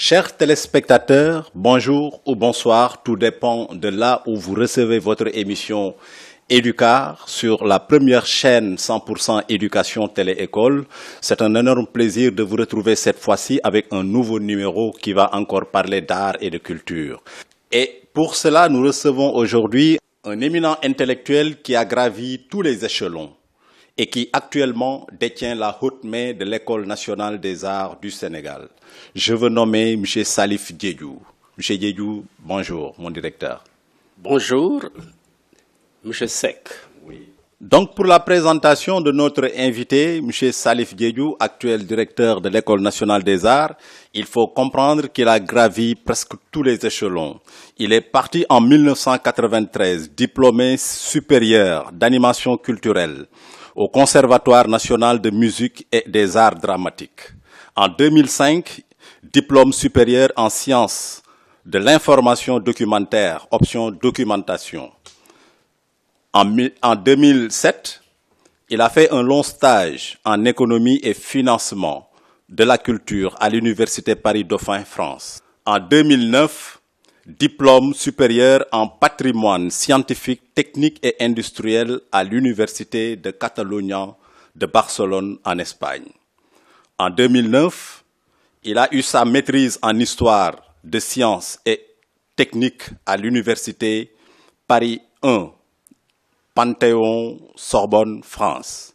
Chers téléspectateurs, bonjour ou bonsoir, tout dépend de là où vous recevez votre émission Éducar sur la première chaîne 100% éducation télé-école. C'est un énorme plaisir de vous retrouver cette fois-ci avec un nouveau numéro qui va encore parler d'art et de culture. Et pour cela, nous recevons aujourd'hui un éminent intellectuel qui a gravi tous les échelons et qui actuellement détient la haute main de l'École nationale des arts du Sénégal. Je veux nommer M. Salif Diédhiou. M. Diédhiou, bonjour, mon directeur. Bonjour, M. Seck. Oui. Donc, pour la présentation de notre invité, M. Salif Diédhiou, actuel directeur de l'École nationale des arts, il faut comprendre qu'il a gravi presque tous les échelons. Il est parti en 1993, diplômé supérieur d'animation culturelle au Conservatoire national de musique et des arts dramatiques. En 2005, diplôme supérieur en sciences de l'information documentaire, option documentation. En 2007, il a fait un long stage en économie et financement de la culture à l'Université Paris-Dauphine, France. En 2009, diplôme supérieur en patrimoine scientifique, technique et industriel à l'Université de Catalunya de Barcelone en Espagne. En 2009, il a eu sa maîtrise en histoire de sciences et techniques à l'Université Paris 1, Panthéon-Sorbonne, France.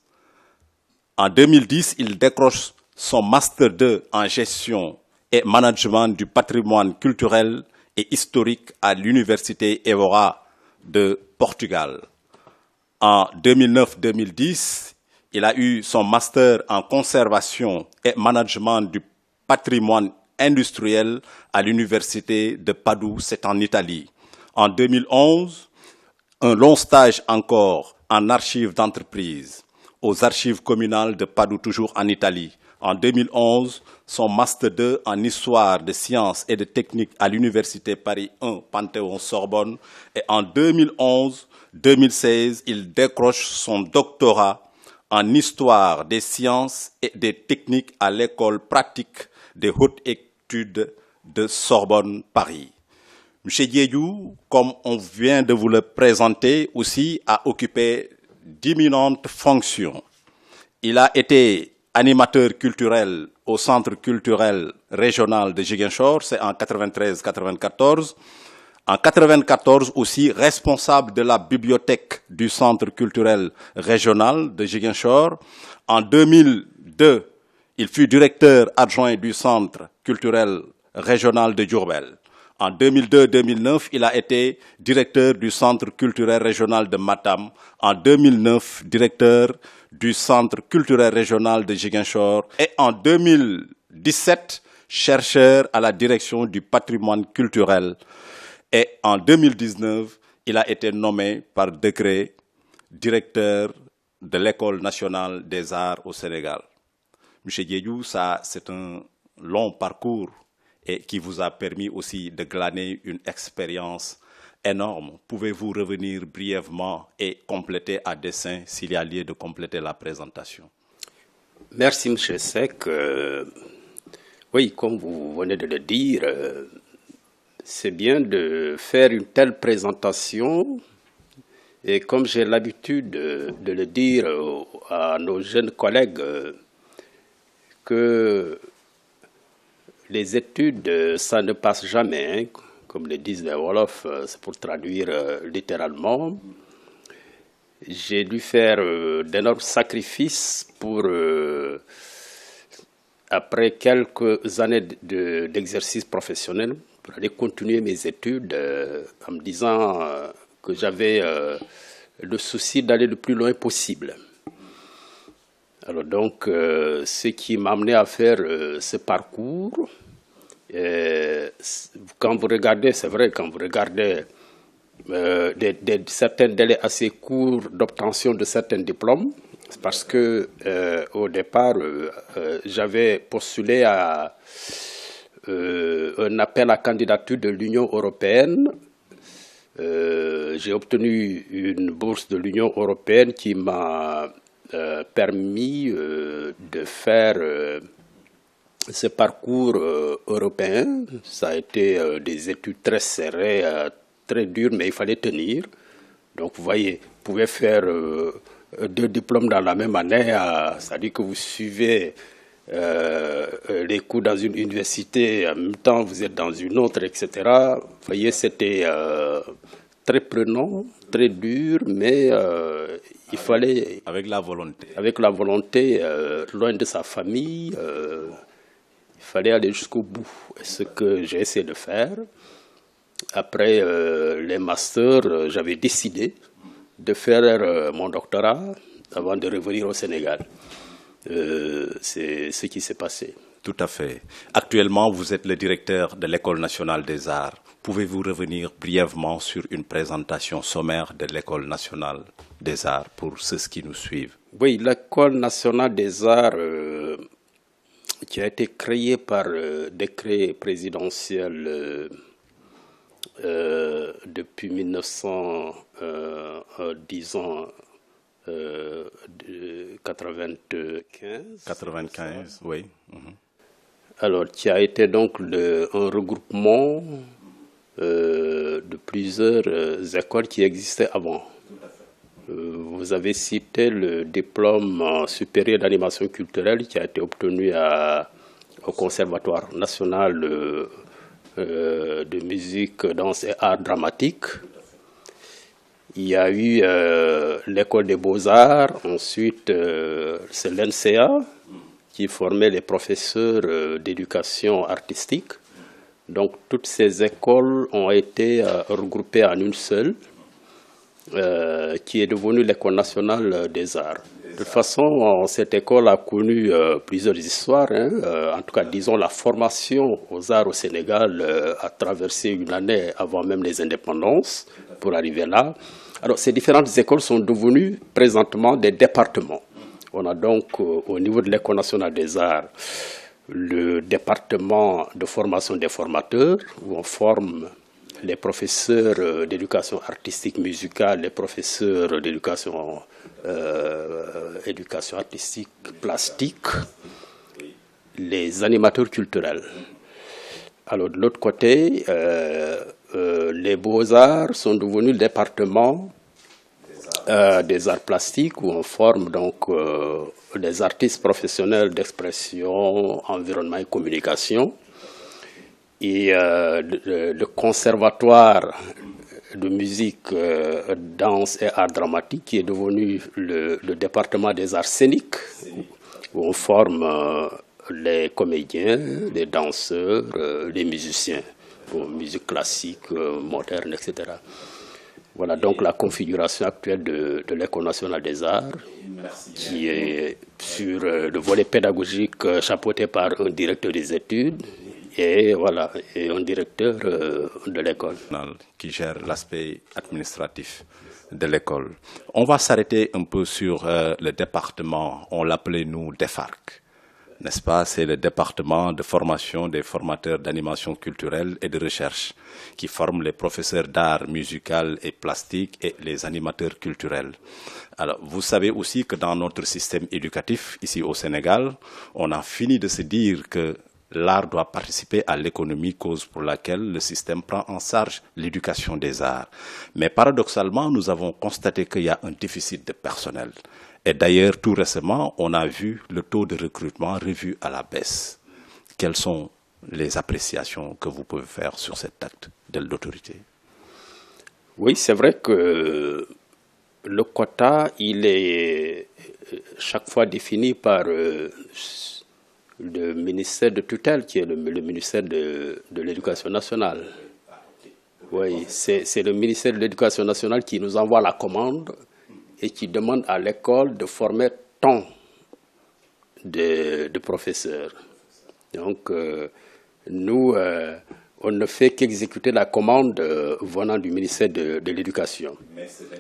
En 2010, il décroche son Master 2 en gestion et management du patrimoine culturel et historique à l'Université Évora de Portugal. En 2009-2010, il a eu son master en conservation et management du patrimoine industriel à l'Université de Padoue, c'est en Italie. En 2011, un long stage encore en archives d'entreprise aux archives communales de Padoue, toujours en Italie. En 2011, son Master 2 en histoire de sciences et de techniques à l'Université Paris 1, Panthéon-Sorbonne. Et en 2011-2016, il décroche son doctorat en histoire des sciences et des techniques à l'École pratique des hautes études de Sorbonne, Paris. M. Diédhiou, comme on vient de vous le présenter aussi, a occupé d'imminentes fonctions. Il a été animateur culturel au Centre culturel régional de Ziguinchor, c'est en 93-94. En 94 aussi, responsable de la bibliothèque du Centre culturel régional de Ziguinchor. En 2002, il fut directeur adjoint du Centre culturel régional de Diourbel. En 2002-2009, il a été directeur du Centre culturel régional de Matam. En 2009, directeur du Centre culturel régional de Ziguinchor. Et en 2017, chercheur à la direction du patrimoine culturel. Et en 2019, il a été nommé par décret directeur de l'École nationale des arts au Sénégal. M. Diédhiou, ça, c'est un long parcours et qui vous a permis aussi de glaner une expérience énorme. Pouvez-vous revenir brièvement et compléter à dessein s'il y a lieu de compléter la présentation? Merci, M. Seck. Oui, comme vous venez de le dire, c'est bien de faire une telle présentation. Et comme j'ai l'habitude de le dire à nos jeunes collègues, que les études, ça ne passe jamais, hein, comme le disent les Wolofs, c'est pour traduire littéralement. J'ai dû faire d'énormes sacrifices pour, après quelques années d'exercice professionnel, pour aller continuer mes études en me disant que j'avais le souci d'aller le plus loin possible. Alors donc, ce qui m'a amené à faire ce parcours, quand vous regardez, c'est vrai, quand vous regardez certains délais assez courts d'obtention de certains diplômes, c'est parce que au départ, j'avais postulé à un appel à candidature de l'Union européenne. J'ai obtenu une bourse de l'Union européenne qui m'a permis de faire ce parcours européen, ça a été des études très serrées, très dures, mais il fallait tenir. Donc vous voyez, vous pouvez faire 2 diplômes dans la même année, c'est-à-dire que vous suivez les cours dans une université, en même temps vous êtes dans une autre, etc. Vous voyez, c'était très prenant, très dur, mais il fallait... Avec la volonté. Avec la volonté, loin de sa famille, il fallait aller jusqu'au bout. Ce que j'ai essayé de faire. Après les masters, j'avais décidé de faire mon doctorat avant de revenir au Sénégal. C'est ce qui s'est passé. Tout à fait. Actuellement, vous êtes le directeur de l'École nationale des arts. Pouvez-vous revenir brièvement sur une présentation sommaire de l'École nationale des arts pour ceux qui nous suivent? Oui, l'École nationale des arts qui a été créée par décret présidentiel depuis 1995. 95, oui. Alors, qui a été donc un regroupement de plusieurs écoles qui existaient avant. Vous avez cité le diplôme supérieur d'animation culturelle qui a été obtenu au Conservatoire national de musique, danse et art dramatique. Il y a eu l'école des beaux-arts, ensuite c'est l'NCA qui formait les professeurs d'éducation artistique. Donc toutes ces écoles ont été regroupées en une seule, qui est devenue l'École nationale des arts. De toute façon, cette école a connu plusieurs histoires. En tout cas, disons, la formation aux arts au Sénégal a traversé une année avant même les indépendances pour arriver là. Alors, ces différentes écoles sont devenues présentement des départements. On a donc, au niveau de l'École nationale des arts, le département de formation des formateurs, où on forme les professeurs d'éducation artistique musicale, les professeurs d'éducation éducation artistique plastique, les animateurs culturels. Alors de l'autre côté, les beaux-arts sont devenus le département des arts plastiques où on forme donc des artistes professionnels d'expression, environnement et communication. Et le conservatoire de musique, danse et art dramatique qui est devenu le département des arts scéniques où on forme les comédiens, les danseurs, les musiciens, pour musique classique, moderne, etc. Voilà donc la configuration actuelle de l'École nationale des arts qui est sur le volet pédagogique chapeauté par un directeur des études et voilà, et un directeur de l'école. Qui gère l'aspect administratif de l'école. On va s'arrêter un peu sur le département, on l'appelait nous DEFARC, n'est-ce pas? C'est le département de formation des formateurs d'animation culturelle et de recherche qui forme les professeurs d'art musical et plastique et les animateurs culturels. Alors, vous savez aussi que dans notre système éducatif, ici au Sénégal, on a fini de se dire que l'art doit participer à l'économie, cause pour laquelle le système prend en charge l'éducation des arts. Mais paradoxalement, nous avons constaté qu'il y a un déficit de personnel. Et d'ailleurs, tout récemment, on a vu le taux de recrutement revu à la baisse. Quelles sont les appréciations que vous pouvez faire sur cet acte de l'autorité? Oui, c'est vrai que le quota, il est chaque fois défini par le ministère de tutelle, qui est le ministère de l'Éducation nationale. Oui, c'est le ministère de l'Éducation nationale qui nous envoie la commande et qui demande à l'école de former tant de professeurs. Donc, nous, on ne fait qu'exécuter la commande venant du ministère de l'Éducation.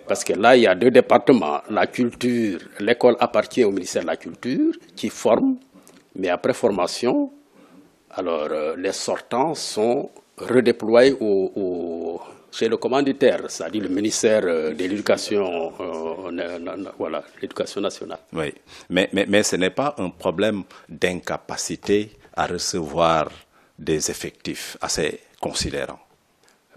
Parce que là, il y a 2 départements. La culture, l'école appartient au ministère de la Culture qui forme. Mais après formation, alors les sortants sont redéployés chez le commanditaire, c'est-à-dire le ministère de l'Éducation, voilà, l'Éducation nationale. Oui, mais ce n'est pas un problème d'incapacité à recevoir des effectifs assez considérants?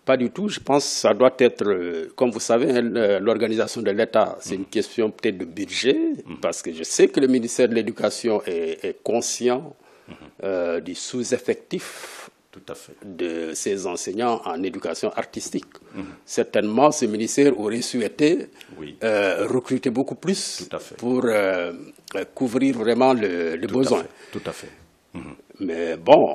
Pas du tout. Je pense que ça doit être, comme vous savez, l'organisation de l'État, c'est une question peut-être de budget, parce que je sais que le ministère de l'Éducation est conscient du sous-effectif de ses enseignants en éducation artistique. Certainement, ce ministère aurait souhaité recruter beaucoup plus pour couvrir vraiment le besoin. Tout à fait. Mais bon,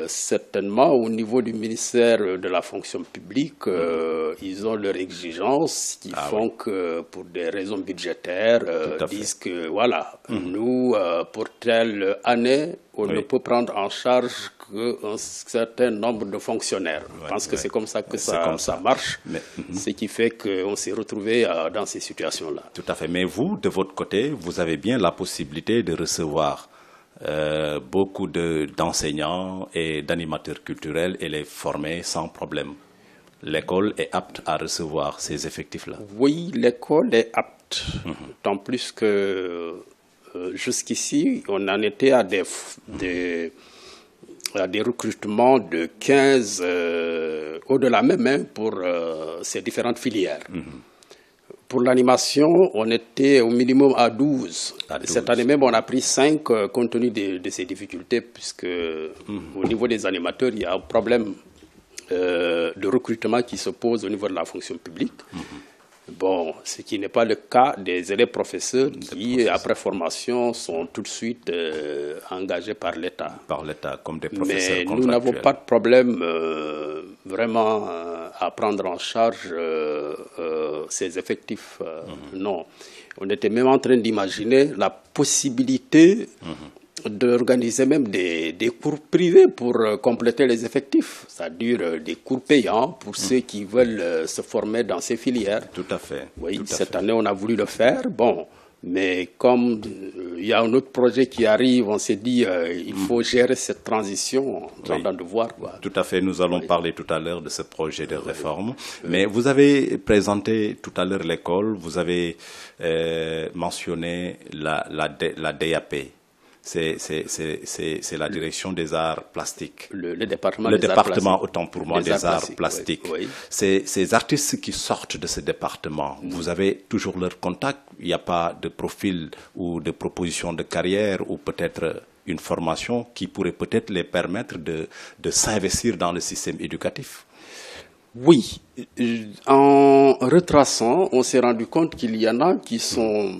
certainement au niveau du ministère de la fonction publique, ils ont leurs exigences qui font que pour des raisons budgétaires, disent que voilà, nous, pour telle année, on ne peut prendre en charge qu'un certain nombre de fonctionnaires. Je pense que c'est comme ça que ça marche, ce qui fait qu'on s'est retrouvé dans ces situations-là. Tout à fait. Mais vous, de votre côté, vous avez bien la possibilité de recevoir beaucoup d'enseignants et d'animateurs culturels et les former sans problème. L'école est apte à recevoir ces effectifs-là? Oui, l'école est apte. Tant plus que jusqu'ici, on en était à des recrutements de 15, au-delà même, pour ces différentes filières. Pour l'animation, on était au minimum à 12. Cette année même, on a pris 5 compte tenu de ces difficultés, puisque au niveau des animateurs, il y a un problème de recrutement qui se pose au niveau de la fonction publique. Bon, ce qui n'est pas le cas des élèves professeurs qui, après formation, sont tout de suite engagés par l'État. Par l'État, comme des professeurs contractuels. Mais nous n'avons pas de problème vraiment à prendre en charge ces effectifs. Non. On était même en train d'imaginer la possibilité d'organiser même des cours privés pour compléter les effectifs, c'est-à-dire des cours payants pour ceux qui veulent se former dans ces filières. Tout à fait. Oui, cette année, on a voulu le faire. Bon, mais comme il y a un autre projet qui arrive, on s'est dit il faut gérer cette transition en train de voir. Quoi. Tout à fait, nous allons parler tout à l'heure de ce projet de réforme. Mais vous avez présenté tout à l'heure l'école, vous avez mentionné la DAP. C'est la direction des arts plastiques. Le département des arts plastiques. Autant pour moi, des arts plastiques. Oui. Ces artistes qui sortent de ce département, vous avez toujours leur contact? Il n'y a pas de profil ou de proposition de carrière ou peut-être une formation qui pourrait peut-être les permettre de s'investir dans le système éducatif? Oui. En retraçant, on s'est rendu compte qu'il y en a qui sont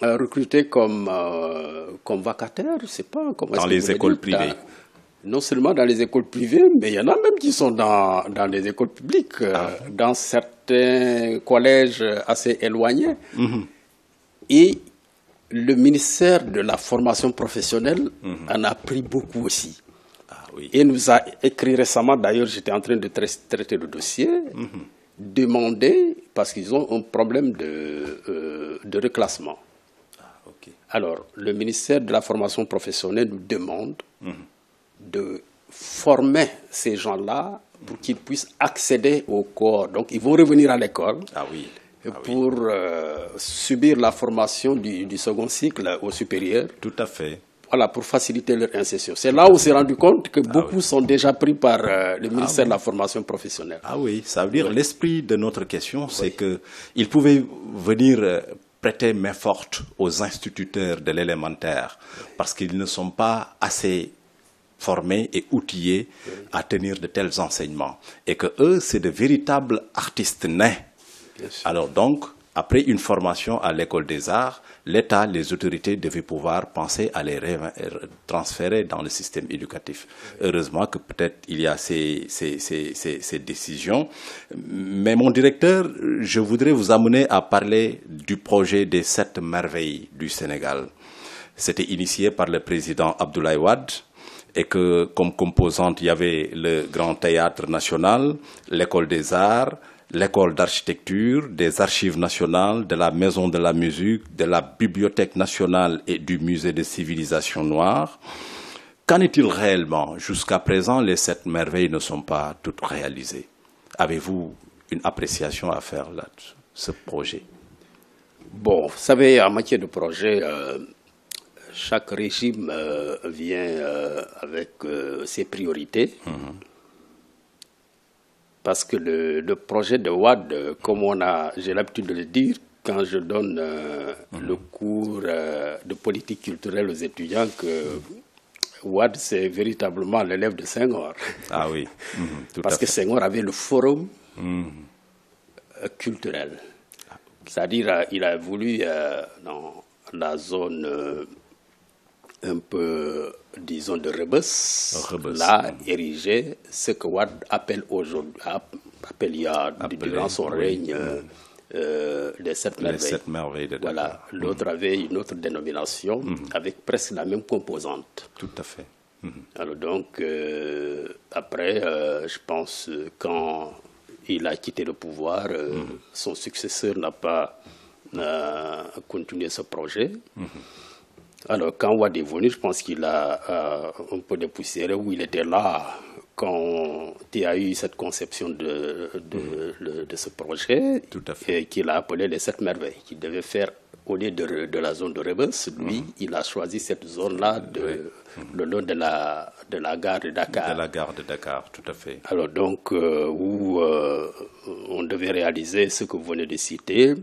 recrutés comme vacataires, je sais pas comment. Dans les écoles privées. Non seulement dans les écoles privées, mais il y en a même qui sont dans les écoles publiques, dans certains collèges assez éloignés. Et le ministère de la formation professionnelle en a pris beaucoup aussi. Et nous a écrit récemment, d'ailleurs j'étais en train de traiter le dossier, demander, parce qu'ils ont un problème de reclassement. Alors, le ministère de la formation professionnelle nous demande de former ces gens-là pour qu'ils puissent accéder au corps. Donc, ils vont revenir à l'école pour subir la formation du second cycle au supérieur. Tout à fait. Voilà, pour faciliter leur insertion. C'est là où on s'est rendu compte que beaucoup sont déjà pris par le ministère de la formation professionnelle. Ah oui, ça veut dire l'esprit de notre question, c'est qu'ils pouvaient venir prêter main forte aux instituteurs de l'élémentaire parce qu'ils ne sont pas assez formés et outillés à tenir de tels enseignements. Et que eux, c'est de véritables artistes nés. Alors donc, après une formation à l'école des arts, l'État, les autorités devaient pouvoir penser à les transférer dans le système éducatif. Heureusement que peut-être il y a ces décisions. Mais mon directeur, je voudrais vous amener à parler du projet des 7 merveilles du Sénégal. C'était initié par le président Abdoulaye Wade et que comme composante, il y avait le Grand Théâtre National, l'École des Arts, l'école d'architecture, des archives nationales, de la maison de la musique, de la bibliothèque nationale et du musée de civilisation noire. Qu'en est-il réellement? Jusqu'à présent, les 7 merveilles ne sont pas toutes réalisées. Avez-vous une appréciation à faire là, ce projet? Bon, vous savez, en matière de projet, chaque régime vient avec ses priorités. Parce que le projet de Wade, comme j'ai l'habitude de le dire, quand je donne le cours de politique culturelle aux étudiants, que Wade, c'est véritablement l'élève de Senghor. Ah oui. Parce que Senghor avait le forum culturel. C'est-à-dire, il a voulu, dans la zone un peu, disons, de Rebus, là, ériger ce que Wade appelle aujourd'hui, durant son règne, les sept merveilles. Voilà. L'autre avait une autre dénomination avec presque la même composante. Tout à fait. Alors donc, après, je pense, quand il a quitté le pouvoir, son successeur n'a pas continué ce projet. Alors, quand Wade est venu, je pense qu'il a un peu dépoussiéré où il était là quand il y a eu cette conception de ce projet. Tout à fait. Et qu'il a appelé les sept merveilles, qu'il devait faire au lieu de la zone de Rebus. Lui, il a choisi cette zone-là le long de la gare de Dakar. De la gare de Dakar, tout à fait. Alors donc, où on devait réaliser ce que vous venez de citer.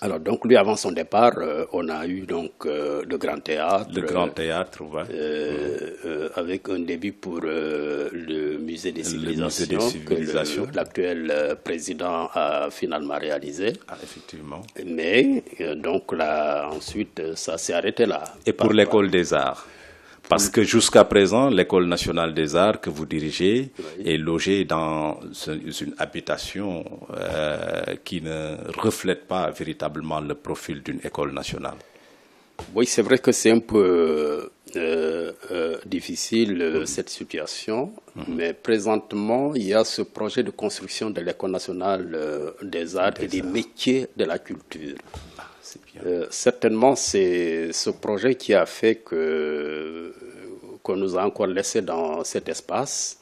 Alors donc, lui, avant son départ, on a eu donc le Grand Théâtre. Le Grand Théâtre, oui. Avec un début pour le Musée des Civilisations, que l'actuel président a finalement réalisé. Ah, effectivement. Mais donc là, ensuite, ça s'est arrêté là. Et pour l'École des Arts? Parce que jusqu'à présent, l'École nationale des arts que vous dirigez est logée dans une habitation qui ne reflète pas véritablement le profil d'une école nationale. Oui, c'est vrai que c'est un peu difficile cette situation, mais présentement, il y a ce projet de construction de l'École nationale des arts et des métiers de la culture. Certainement, c'est ce projet qui a fait qu'on nous a encore laissé dans cet espace.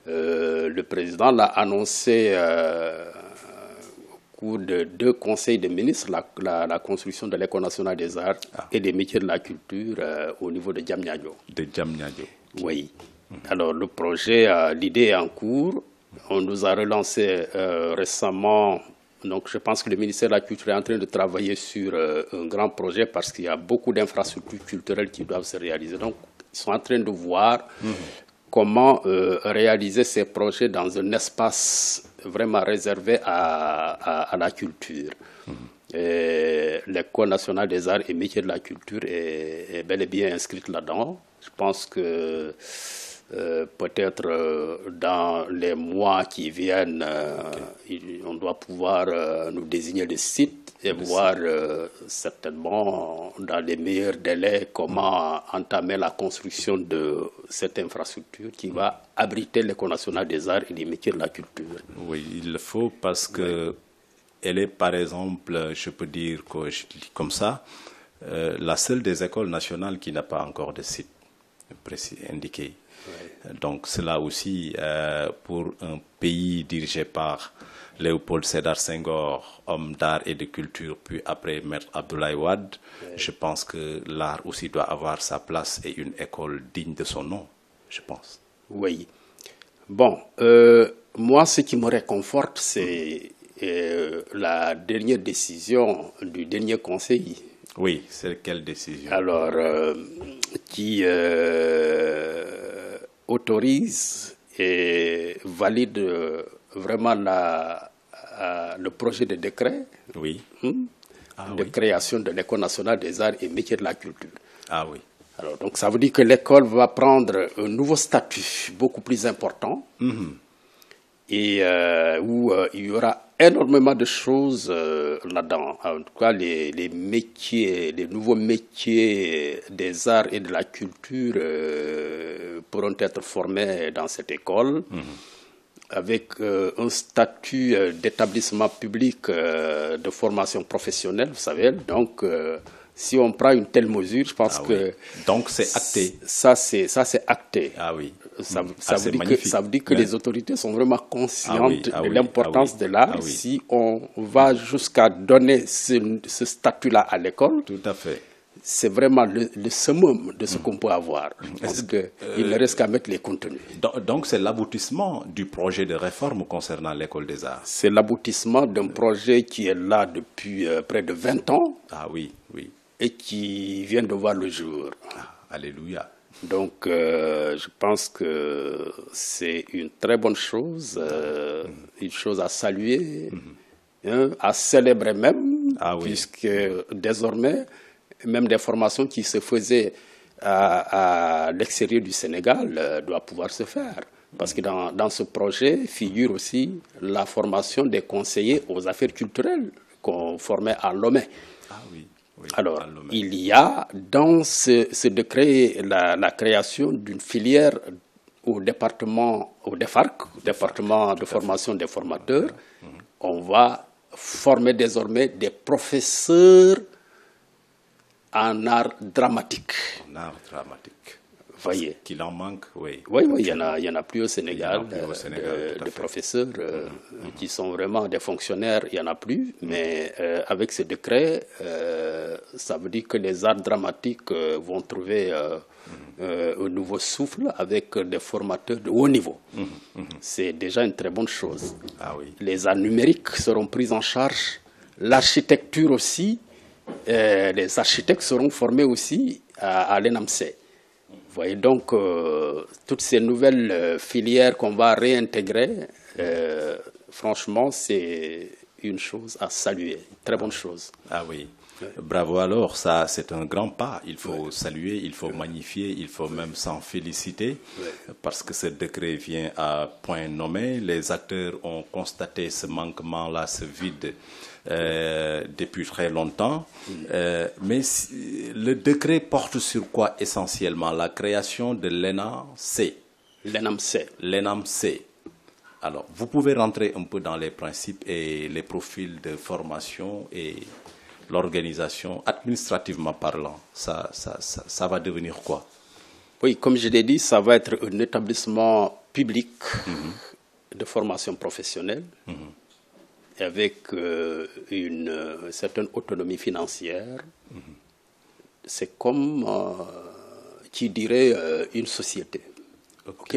Le président l'a annoncé au cours de 2 conseils de ministres, la construction de l'École nationale des arts et des métiers de la culture au niveau de Diamniadio. De Diamniadio. Oui. Alors, le projet, l'idée est en cours. On nous a relancé récemment. Donc, je pense que le ministère de la Culture est en train de travailler sur un grand projet parce qu'il y a beaucoup d'infrastructures culturelles qui doivent se réaliser. Donc, ils sont en train de voir comment réaliser ces projets dans un espace vraiment réservé à la culture. L'École nationale des arts et métiers de la culture est bel et bien inscrite là-dedans. Je pense que peut-être dans les mois qui viennent, on doit pouvoir nous désigner des sites et voir certainement dans les meilleurs délais comment entamer la construction de cette infrastructure qui va abriter l'École nationale des arts et des métiers de la culture. Oui, il le faut parce que elle est, par exemple, je peux dire que je dis comme ça, la seule des écoles nationales qui n'a pas encore de site précis indiqué. Donc cela aussi, pour un pays dirigé par Léopold Sédar Senghor, homme d'art et de culture, puis après Maître Abdoulaye Wade, je pense que l'art aussi doit avoir sa place et une école digne de son nom, je pense. Oui. Bon, moi, ce qui me réconforte, c'est la dernière décision du dernier conseil. Oui, c'est quelle décision? Alors, qui autorise et valide vraiment le projet de décret de création de l'École nationale des arts et métiers de la culture. Ah oui. Alors, donc, ça veut dire que l'école va prendre un nouveau statut beaucoup plus important et où il y aura énormément de choses là-dedans. En tout cas, les nouveaux métiers des arts et de la culture pourront être formés dans cette école avec un statut d'établissement public de formation professionnelle, vous savez. Donc, si on prend une telle mesure, je pense que... Donc, c'est acté. Ça, c'est acté. Ah oui. Ça veut dire que les autorités sont vraiment conscientes de l'importance de l'art. Si on va jusqu'à donner ce statut-là à l'école, tout à fait. c'est vraiment le summum de ce qu'on peut avoir. Parce qu'il ne reste qu'à mettre les contenus. Donc c'est l'aboutissement du projet de réforme concernant l'école des arts. C'est l'aboutissement d'un projet qui est là depuis près de 20 ans. Ah oui, oui. Et qui vient de voir le jour. Ah, alléluia. Donc je pense que c'est une très bonne chose, une chose à saluer, à célébrer même, puisque désormais, même des formations qui se faisaient à l'extérieur du Sénégal doivent pouvoir se faire. Parce que dans ce projet figure aussi la formation des conseillers aux affaires culturelles qu'on formait à Lomé. Ah oui. Oui, alors, il y a dans ce décret la création d'une filière au département, au DEFARC, département de formation des formateurs. On va former désormais des professeurs en art dramatique. En art dramatique. Voyez. Qu'il en manque, oui. Oui, il y en a plus au Sénégal, de professeurs qui sont vraiment des fonctionnaires, il n'y en a plus. Mais avec ce décret, ça veut dire que les arts dramatiques vont trouver un nouveau souffle avec des formateurs de haut niveau. C'est déjà une très bonne chose. Ah, oui. Les arts numériques seront pris en charge. L'architecture aussi, les architectes seront formés aussi à l'ENAMC. Vous voyez donc toutes ces nouvelles filières qu'on va réintégrer, franchement, c'est une chose à saluer, une très bonne chose. Ah oui, bravo alors, ça c'est un grand pas, il faut saluer, il faut magnifier, il faut même s'en féliciter, parce que ce décret vient à point nommé, les acteurs ont constaté ce manquement-là, ce vide, depuis très longtemps. Mais le décret porte sur quoi essentiellement? La création de l'ENAMC. L'ENAMC. Alors, vous pouvez rentrer un peu dans les principes et les profils de formation et l'organisation, administrativement parlant. Ça va devenir quoi? Oui, comme je l'ai dit, ça va être un établissement public de formation professionnelle. Avec une certaine autonomie financière. C'est comme, qui dirait, une société. OK?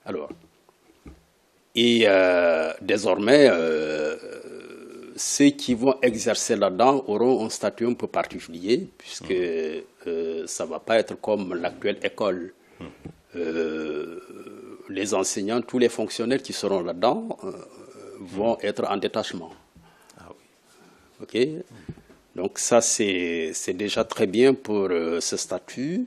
Alors, et désormais, ceux qui vont exercer là-dedans auront un statut un peu particulier, puisque ça ne va pas être comme l'actuelle école. Les enseignants, tous les fonctionnaires qui seront là-dedans, vont être en détachement. Ah oui. OK? Donc ça, c'est déjà très bien pour ce statut.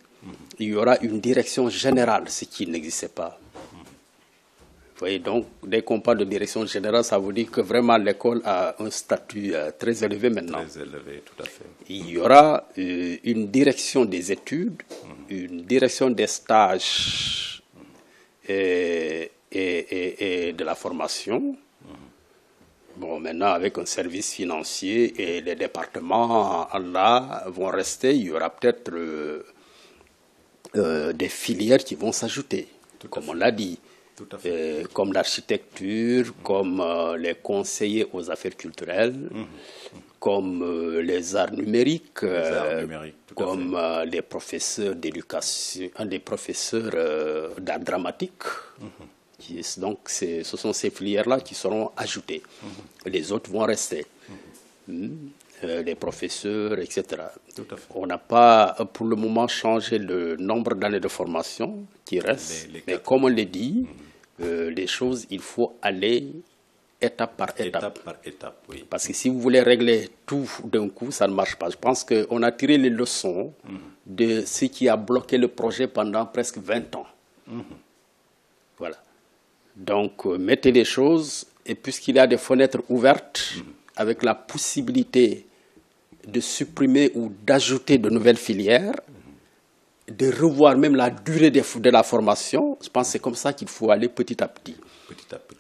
Il y aura une direction générale, ce qui n'existait pas. Vous voyez, donc, dès qu'on parle de direction générale, ça veut dire que vraiment l'école a un statut très élevé maintenant. Très élevé, tout à fait. Il y aura une direction des études, une direction des stages et de la formation. Bon, maintenant, avec un service financier et les départements, là, vont rester, il y aura peut-être des filières qui vont s'ajouter, comme on l'a dit, comme l'architecture, comme les conseillers aux affaires culturelles, comme les arts numériques, comme les professeurs d'éducation, les professeurs d'art dramatique. Donc, ce sont ces filières-là qui seront ajoutées. Les autres vont rester. Les professeurs, etc. On n'a pas, pour le moment, changé le nombre d'années de formation qui reste. Mais comme on l'a dit, les choses, il faut aller étape par étape. Oui. Parce que si vous voulez régler tout d'un coup, ça ne marche pas. Je pense qu'on a tiré les leçons de ce qui a bloqué le projet pendant presque 20 ans. Voilà. Donc, mettez les choses, et puisqu'il y a des fenêtres ouvertes, avec la possibilité de supprimer ou d'ajouter de nouvelles filières, de revoir même la durée de la formation, je pense que c'est comme ça qu'il faut aller petit à petit.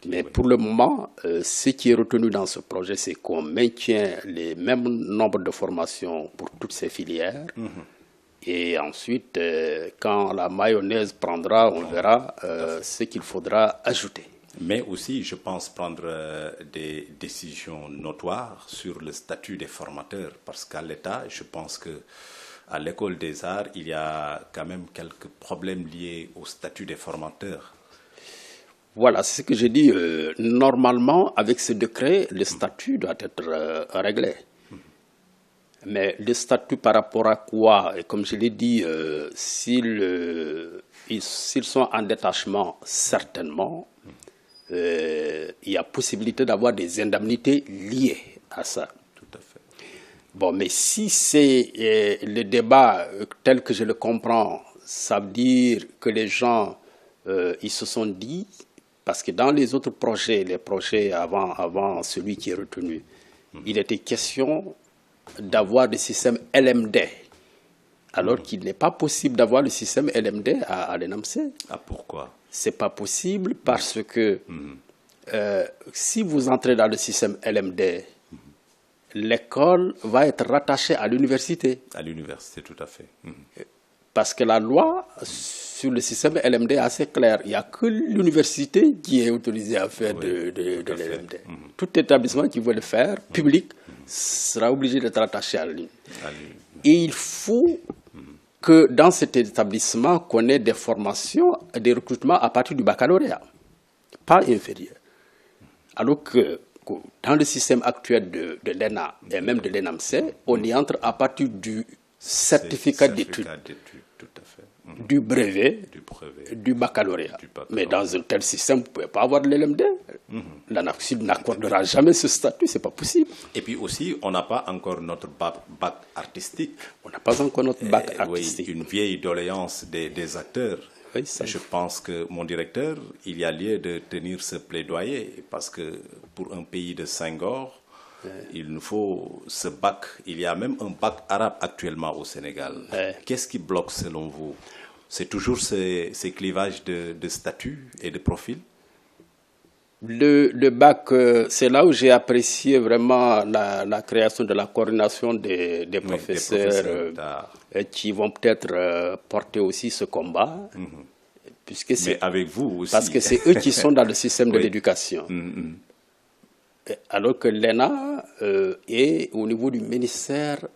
Mais pour le moment, ce qui est retenu dans ce projet, c'est qu'on maintient les mêmes nombres de formations pour toutes ces filières. Et ensuite, quand la mayonnaise prendra, on verra ce qu'il faudra ajouter. Mais aussi, je pense, prendre des décisions notoires sur le statut des formateurs. Parce qu'à l'État, je pense qu'à l'École des Arts, il y a quand même quelques problèmes liés au statut des formateurs. Voilà, c'est ce que j'ai dit. Normalement, avec ce décret, le statut doit être réglé. Mais le statut par rapport à quoi? Et comme je l'ai dit, s'ils sont en détachement, certainement, il y a possibilité d'avoir des indemnités liées à ça. Tout à fait. Bon, mais si c'est le débat tel que je le comprends, ça veut dire que les gens, ils se sont dit, parce que dans les autres projets, les projets avant celui qui est retenu, il était question d'avoir le système LMD, alors qu'il n'est pas possible d'avoir le système LMD à l'ENAMC. Ah, pourquoi? C'est pas possible parce que si vous entrez dans le système LMD, l'école va être rattachée à l'université. À l'université, tout à fait. Parce que la loi sur le système LMD est assez claire. Il n'y a que l'université qui est autorisée à faire de l'LMD. Tout établissement qui veut le faire, public, sera obligé d'être rattaché à l'UNI. Et il faut que dans cet établissement, qu'on ait des formations, des recrutements à partir du baccalauréat, pas inférieur. Alors que dans le système actuel de l'ENA et même de l'ENAMC, on y entre à partir du certificat d'études, tout à fait. du brevet, du baccalauréat. Mais dans un tel système, vous ne pouvez pas avoir de l'LMD. L'ANAQSUD n'accordera jamais ce statut, ce n'est pas possible. Et puis aussi, on n'a pas encore notre bac artistique. On n'a pas encore notre bac artistique. Oui, une vieille doléance des acteurs. Oui, je pense que mon directeur, il y a lieu de tenir ce plaidoyer parce que pour un pays de Senghor, il nous faut ce bac. Il y a même un bac arabe actuellement au Sénégal. Qu'est-ce qui bloque selon vous? C'est toujours ces clivages de statut et de profil? Le bac, c'est là où j'ai apprécié vraiment la création de la coordination des professeurs qui vont peut-être porter aussi ce combat. Puisque mais avec vous aussi. Parce que c'est eux qui sont dans le système de l'éducation. Alors que l'ENA est au niveau du ministère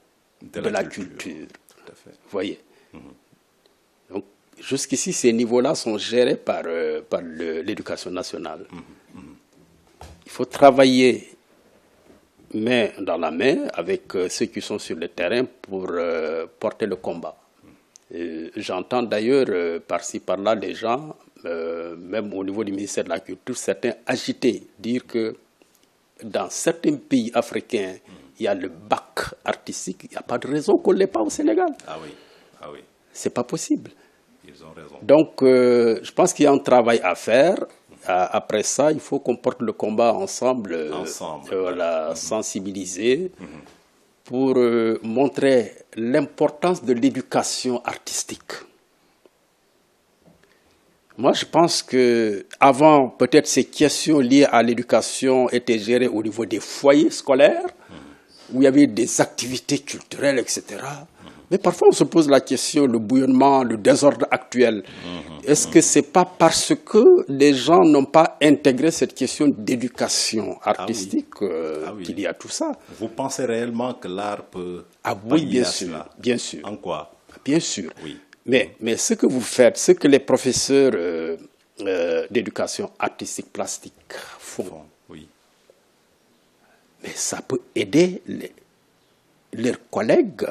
de la Culture. Tout à fait. Vous voyez. Donc, jusqu'ici, ces niveaux-là sont gérés par l'éducation nationale. Il faut travailler main dans la main avec ceux qui sont sur le terrain pour porter le combat. J'entends d'ailleurs par-ci par-là les gens, même au niveau du ministère de la Culture, certains agités, dire que dans certains pays africains, il y a le bac artistique, il n'y a pas de raison qu'on ne l'ait pas au Sénégal. Ah oui, ah oui. C'est pas possible. Ils ont raison. Donc, je pense qu'il y a un travail à faire. Après ça, il faut qu'on porte le combat ensemble. Voilà, sensibiliser pour montrer l'importance de l'éducation artistique. Moi, je pense que avant, peut-être ces questions liées à l'éducation étaient gérées au niveau des foyers scolaires, où il y avait des activités culturelles, etc. Mais parfois, on se pose la question, le bouillonnement, le désordre actuel. Est-ce que ce n'est pas parce que les gens n'ont pas intégré cette question d'éducation artistique qu'il y a tout ça? Vous pensez réellement que l'art peut... Oui, bien sûr, bien sûr. En quoi? Bien sûr. Oui. Mais ce que vous faites, ce que les professeurs d'éducation artistique plastique font, oui. Mais ça peut aider leurs collègues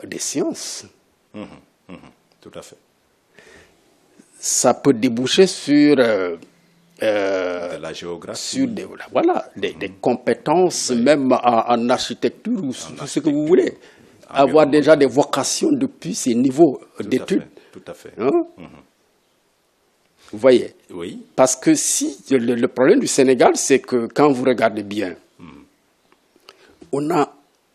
des sciences. Tout à fait. Ça peut déboucher sur de la géographie. Sur des compétences, même en architecture ou tout ce que vous voulez. Avoir déjà des vocations depuis ces niveaux d'études. Tout à fait. Hein? Vous voyez? Oui. Parce que si le problème du Sénégal, c'est que quand vous regardez bien, on n'a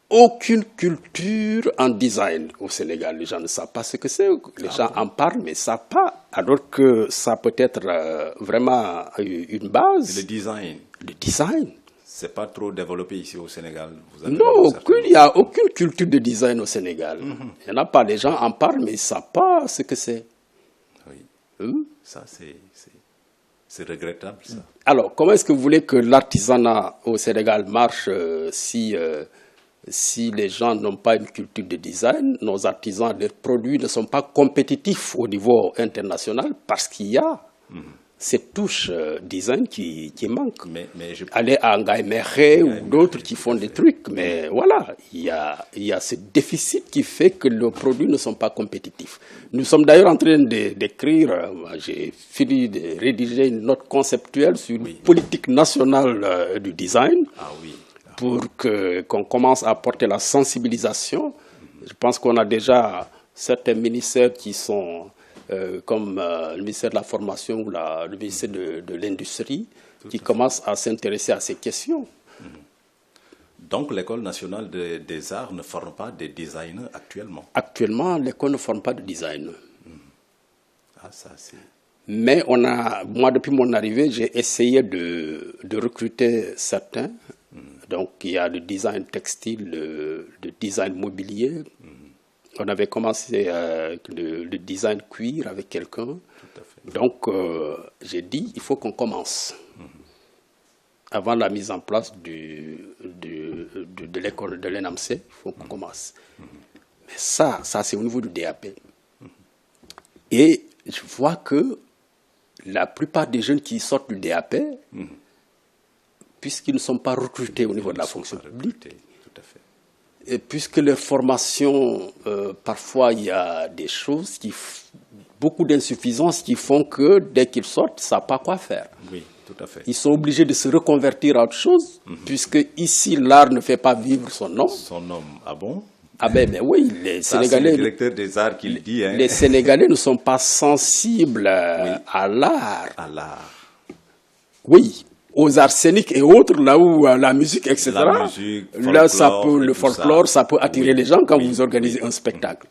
aucune culture en design au Sénégal. Les gens ne savent pas ce que c'est. Les gens en parlent, mais ne savent pas. Alors que ça peut être vraiment une base. Le design. Le design. C'est pas trop développé ici au Sénégal. Non, il n'y a aucune culture de design au Sénégal. Il n'y en a pas. Les gens en parlent, mais ils ne savent pas ce que c'est. Oui. Ça, C'est regrettable, ça. Alors, comment est-ce que vous voulez que l'artisanat au Sénégal marche si les gens n'ont pas une culture de design? Nos artisans, leurs produits ne sont pas compétitifs au niveau international parce qu'il y a cette touche design qui manque. Mais Aller à Ngaï Mekhe ou d'autres qui font des trucs, mais voilà, il y a ce déficit qui fait que nos produits ne sont pas compétitifs. Nous sommes d'ailleurs en train d'écrire, j'ai fini de rédiger une note conceptuelle sur une politique nationale du design. Ah oui. Pour qu'on commence à apporter la sensibilisation. Je pense qu'on a déjà certains ministères qui sont comme le ministère de la Formation ou le ministère de l'Industrie qui commencent à s'intéresser à ces questions. Donc l'école nationale des arts ne forme pas des designers actuellement? Actuellement, l'école ne forme pas de designer. Ah, ça c'est... Mais moi depuis mon arrivée, j'ai essayé de recruter certains. Donc il y a le design textile, le design mobilier. On avait commencé le design cuir avec quelqu'un. Donc j'ai dit, il faut qu'on commence. Avant la mise en place de l'école de l'ENAMC, il faut qu'on commence. Mais ça c'est au niveau du DAP. Et je vois que la plupart des jeunes qui sortent du DAP, puisqu'ils ne sont pas recrutés au niveau de la fonction publique, tout à fait. Et puisque les formations, parfois il y a des choses, beaucoup d'insuffisances qui font que dès qu'ils sortent, ça n'a pas quoi faire. Oui, tout à fait. Ils sont obligés de se reconvertir à autre chose, puisque ici l'art ne fait pas vivre son nom. Son nom, ah bon? Ah ben oui, les Sénégalais. C'est le directeur des arts qui le dit. Hein. Les Sénégalais ne sont pas sensibles à l'art. À l'art. Oui. Aux arts scéniques et autres, là où la musique, etc. La musique, là, le folklore, ça peut attirer les gens quand vous organisez un spectacle.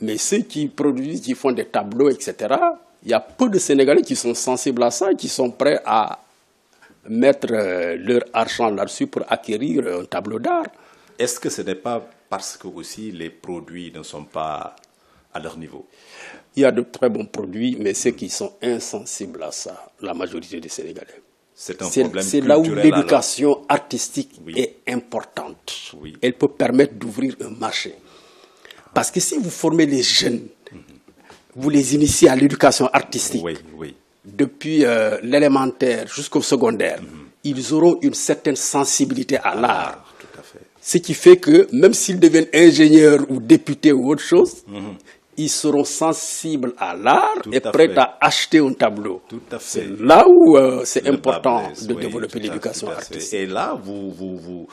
Mais ceux qui produisent, qui font des tableaux, etc., il y a peu de Sénégalais qui sont sensibles à ça et qui sont prêts à mettre leur argent là-dessus pour acquérir un tableau d'art. Est-ce que ce n'est pas parce que aussi les produits ne sont pas à leur niveau? Il y a de très bons produits, mais ceux qui sont insensibles à ça, la majorité des Sénégalais. C'est un problème C'est là où culturel, l'éducation artistique est importante. Oui. Elle peut permettre d'ouvrir un marché. Parce que si vous formez les jeunes, vous les initiez à l'éducation artistique, depuis l'élémentaire jusqu'au secondaire, ils auront une certaine sensibilité à l'art. Tout à fait. Ce qui fait que même s'ils deviennent ingénieurs ou députés ou autre chose, ils seront sensibles à l'art et prêts à acheter un tableau. Tout à fait. C'est là où c'est important de développer l'éducation artistique. Et là, vous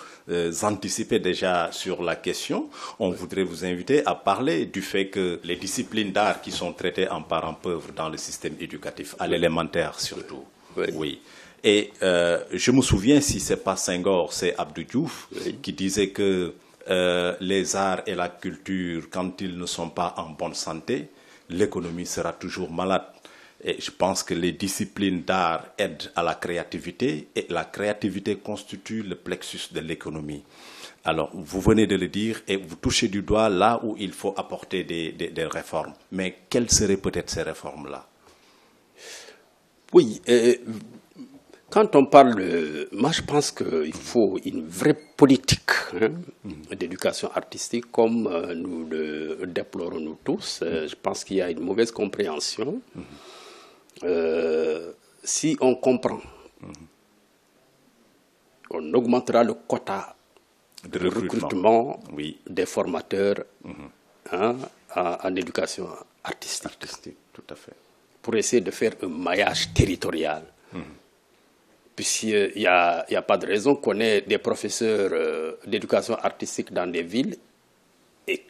anticipez déjà sur la question. On voudrait vous inviter à parler du fait que les disciplines d'art qui sont traitées en parents pauvres dans le système éducatif, à l'élémentaire surtout. Oui. Et je me souviens, si ce n'est pas Senghor, c'est Abdou Diouf qui disait que les arts et la culture, quand ils ne sont pas en bonne santé, l'économie sera toujours malade. Et je pense que les disciplines d'art aident à la créativité et la créativité constitue le plexus de l'économie. Alors, vous venez de le dire et vous touchez du doigt là où il faut apporter des réformes. Mais quelles seraient peut-être ces réformes-là? Oui, quand on parle, moi je pense qu'il faut une vraie politique d'éducation artistique comme nous le déplorons nous tous. Je pense qu'il y a une mauvaise compréhension. Si on comprend, on augmentera le quota de recrutement des formateurs en éducation artistique. Tout à fait. Pour essayer de faire un maillage territorial. Puisqu'il n'y a pas de raison qu'on ait des professeurs d'éducation artistique dans des villes et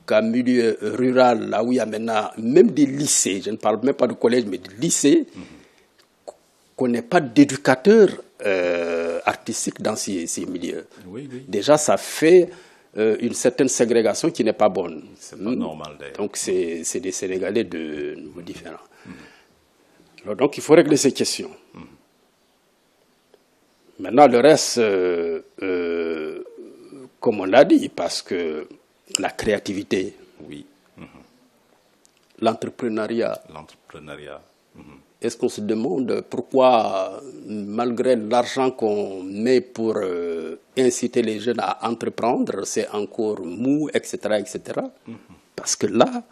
qu'en milieu rural, là où il y a maintenant même des lycées, je ne parle même pas de collège, mais de lycées, qu'on n'ait pas d'éducateurs artistiques dans ces milieux. Déjà, ça fait une certaine ségrégation qui n'est pas bonne. C'est pas normal d'ailleurs. Donc, c'est des Sénégalais de niveaux différents. Alors, donc, il faut régler ces questions. Maintenant, le reste, comme on l'a dit, parce que la créativité, l'entrepreneuriat est-ce qu'on se demande pourquoi, malgré l'argent qu'on met pour inciter les jeunes à entreprendre, c'est encore mou, etc., etc. Parce que là,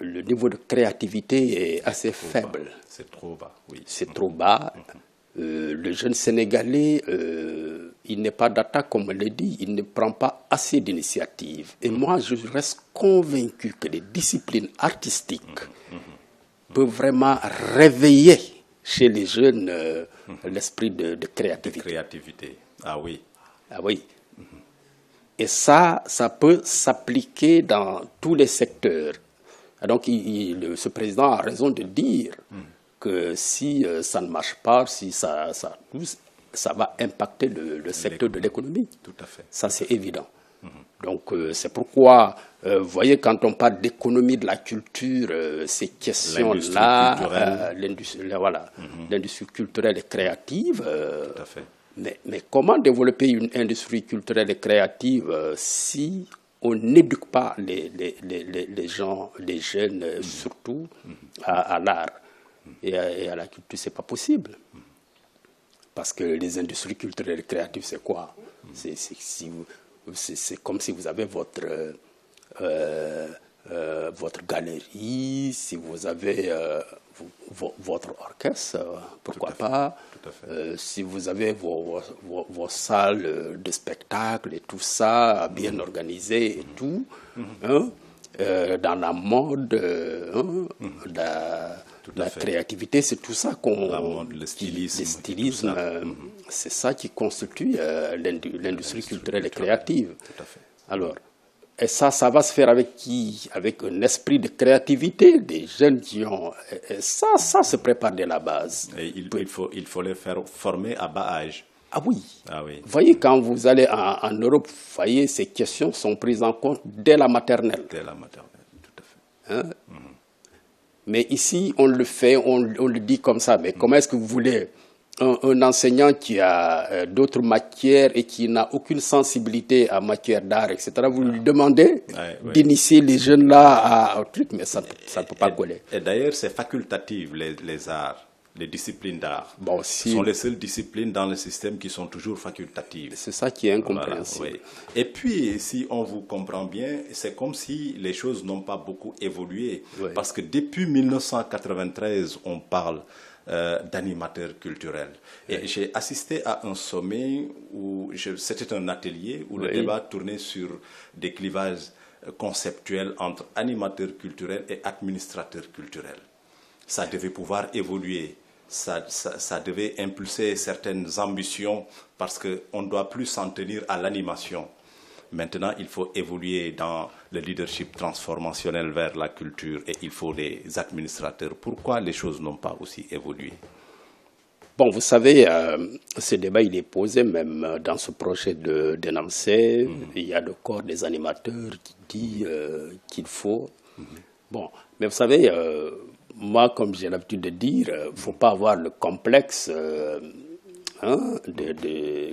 le niveau de créativité est assez faible. C'est trop bas, oui. C'est trop bas. Le jeune Sénégalais, il n'est pas d'attaque, comme on l'a dit, il ne prend pas assez d'initiatives. Et moi, je reste convaincu que les disciplines artistiques peuvent vraiment réveiller chez les jeunes l'esprit de créativité. De créativité, ah oui. Ah oui. Et ça peut s'appliquer dans tous les secteurs. Donc, ce président a raison de dire que si ça ne marche pas, si ça va impacter le secteur de l'économie. Tout à fait. Ça, c'est évident. Donc, c'est pourquoi, vous voyez, quand on parle d'économie de la culture, ces questions-là, l'industrie culturelle et créative, tout à fait. Mais comment développer une industrie culturelle et créative si on n'éduque pas les gens, les jeunes surtout, à l'art et à la culture? C'est pas possible. Parce que les industries culturelles et créatives, c'est quoi? C'est comme si vous avez votre galerie, si vous avez votre orchestre, pourquoi pas, si vous avez vos salles de spectacle et tout ça, bien organisées et tout, dans la mode, la créativité, c'est tout ça le stylisme. C'est ça qui constitue l'industrie culturelle et créative. Tout à fait. Alors, et ça va se faire avec qui? Avec un esprit de créativité, des jeunes qui ont... Et ça se prépare dès la base. Et il faut les faire former à bas âge. Ah oui. Ah oui. Vous voyez, quand vous allez en Europe, vous voyez, ces questions sont prises en compte dès la maternelle. Dès la maternelle, tout à fait. Mais ici, on le fait, on le dit comme ça. Mais comment est-ce que vous voulez un enseignant qui a d'autres matières et qui n'a aucune sensibilité en matière d'art, etc., vous lui demandez d'initier les jeunes là à un truc, mais ça ne peut pas coller. Et d'ailleurs, c'est facultatif, les arts, les disciplines d'art. Bon, ce sont les seules disciplines dans le système qui sont toujours facultatives. C'est ça qui est incompréhensible. Voilà, oui. Et puis, si on vous comprend bien, c'est comme si les choses n'ont pas beaucoup évolué. Oui. Parce que depuis 1993, on parle d'animateurs culturels. Et j'ai assisté à un sommet où c'était un atelier où le débat tournait sur des clivages conceptuels entre animateurs culturels et administrateurs culturels. Ça devait pouvoir évoluer, ça devait impulser certaines ambitions parce qu'on ne doit plus s'en tenir à l'animation. Maintenant, il faut évoluer dans le leadership transformationnel vers la culture et il faut des administrateurs. Pourquoi les choses n'ont pas aussi évolué? Bon, vous savez, ce débat, il est posé même dans ce projet d'ENAMSE. Il y a le corps des animateurs qui dit qu'il faut. Bon, mais vous savez, moi, comme j'ai l'habitude de dire, il ne faut pas avoir le complexe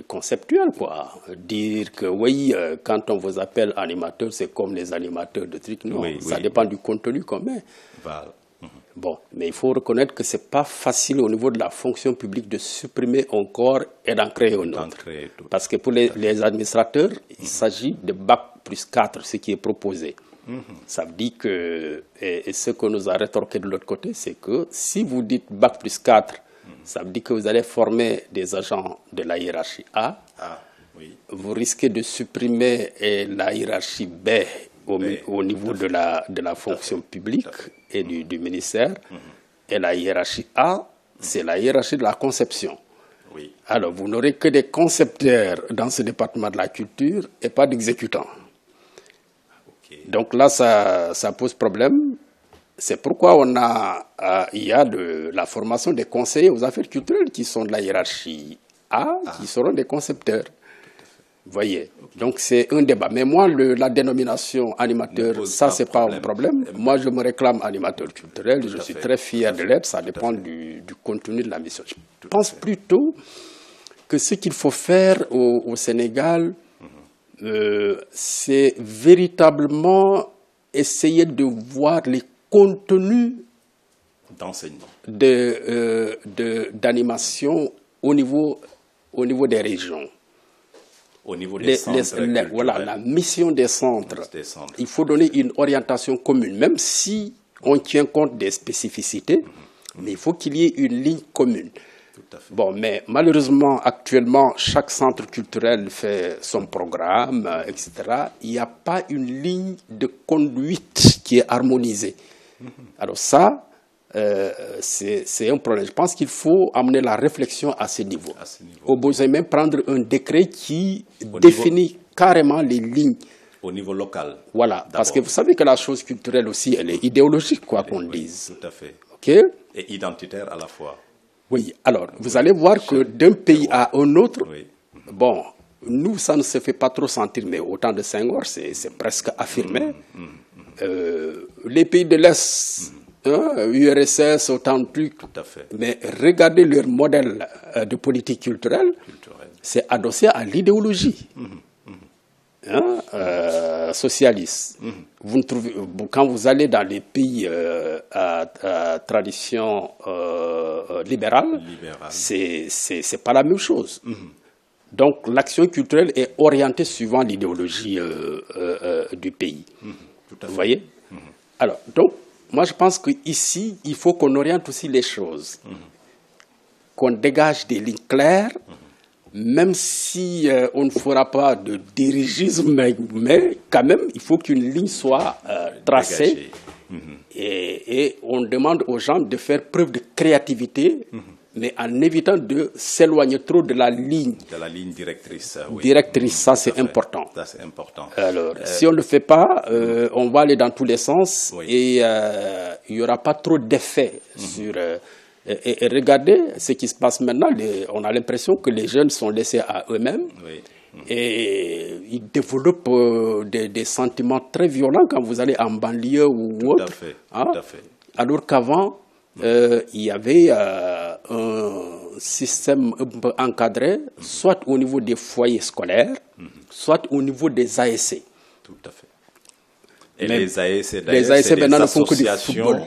conceptuel, quoi. Dire que oui, quand on vous appelle animateur, c'est comme les animateurs de trucs. Non, ça dépend du contenu qu'on met. Voilà. Bon, mais il faut reconnaître que ce n'est pas facile au niveau de la fonction publique de supprimer un corps et d'en créer un autre. Parce que pour les administrateurs, il s'agit de Bac+4, ce qui est proposé. Ça veut dire que, et ce que nous a rétorqué de l'autre côté, c'est que si vous dites Bac+4, ça veut dire que vous allez former des agents de la hiérarchie A. Vous risquez de supprimer la hiérarchie B au niveau de la fonction publique et du ministère. Et la hiérarchie A, c'est la hiérarchie de la conception. Alors, vous n'aurez que des concepteurs dans ce département de la culture et pas d'exécutants. Donc là, ça pose problème. C'est pourquoi il y a la formation des conseillers aux affaires culturelles qui sont de la hiérarchie A, qui seront des concepteurs. Vous voyez, donc c'est un débat. Mais moi, la dénomination animateur, ça, c'est pas un problème. Moi, je me réclame animateur culturel. Je suis très fier de l'être. Ça dépend du contenu de la mission. Je pense plutôt que ce qu'il faut faire au Sénégal, c'est véritablement essayer de voir les contenus d'enseignement, d'animation au niveau des régions. Au niveau des centres voilà, la mission des centres. Il faut donner une orientation commune, même si on tient compte des spécificités, mais il faut qu'il y ait une ligne commune. Tout à fait. Bon, mais malheureusement, actuellement, chaque centre culturel fait son programme, etc. Il n'y a pas une ligne de conduite qui est harmonisée. Alors ça, c'est un problème. Je pense qu'il faut amener la réflexion à ce niveau. Au besoin même prendre un décret qui définit carrément les lignes. Au niveau local. Voilà, parce que vous savez que la chose culturelle aussi, elle est idéologique, quoi qu'on dise. Tout à fait. Okay? Et identitaire à la fois. Oui, alors, vous allez voir que d'un pays à un autre, bon, nous, ça ne se fait pas trop sentir, mais au temps de Senghor, c'est presque affirmé. Les pays de l'Est, URSS, autant de trucs, tout à fait. Mais regardez leur modèle de politique culturelle, c'est adossé à l'idéologie. Socialiste. Vous ne trouvez, quand vous allez dans les pays à tradition libérale, c'est pas la même chose. Donc l'action culturelle est orientée suivant l'idéologie du pays. Vous voyez? Alors, donc, moi je pense qu'ici, il faut qu'on oriente aussi les choses, qu'on dégage des lignes claires. Même si on ne fera pas de dirigisme, mais quand même, il faut qu'une ligne soit tracée. Et on demande aux gens de faire preuve de créativité, mais en évitant de s'éloigner trop de la ligne. De la ligne directrice. Oui. Directrice, ça c'est important. Ça c'est important. Alors, si on ne le fait pas, on va aller dans tous les sens et il n'y aura pas trop d'effet sur... Et regardez ce qui se passe maintenant. On a l'impression que les jeunes sont laissés à eux-mêmes et ils développent des sentiments très violents quand vous allez en banlieue ou autre. Tout à fait. Alors qu'avant, il y avait un système un peu encadré, soit au niveau des foyers scolaires, soit au niveau des ASC. Tout à fait. Et les ASC, d'ailleurs, c'est des associations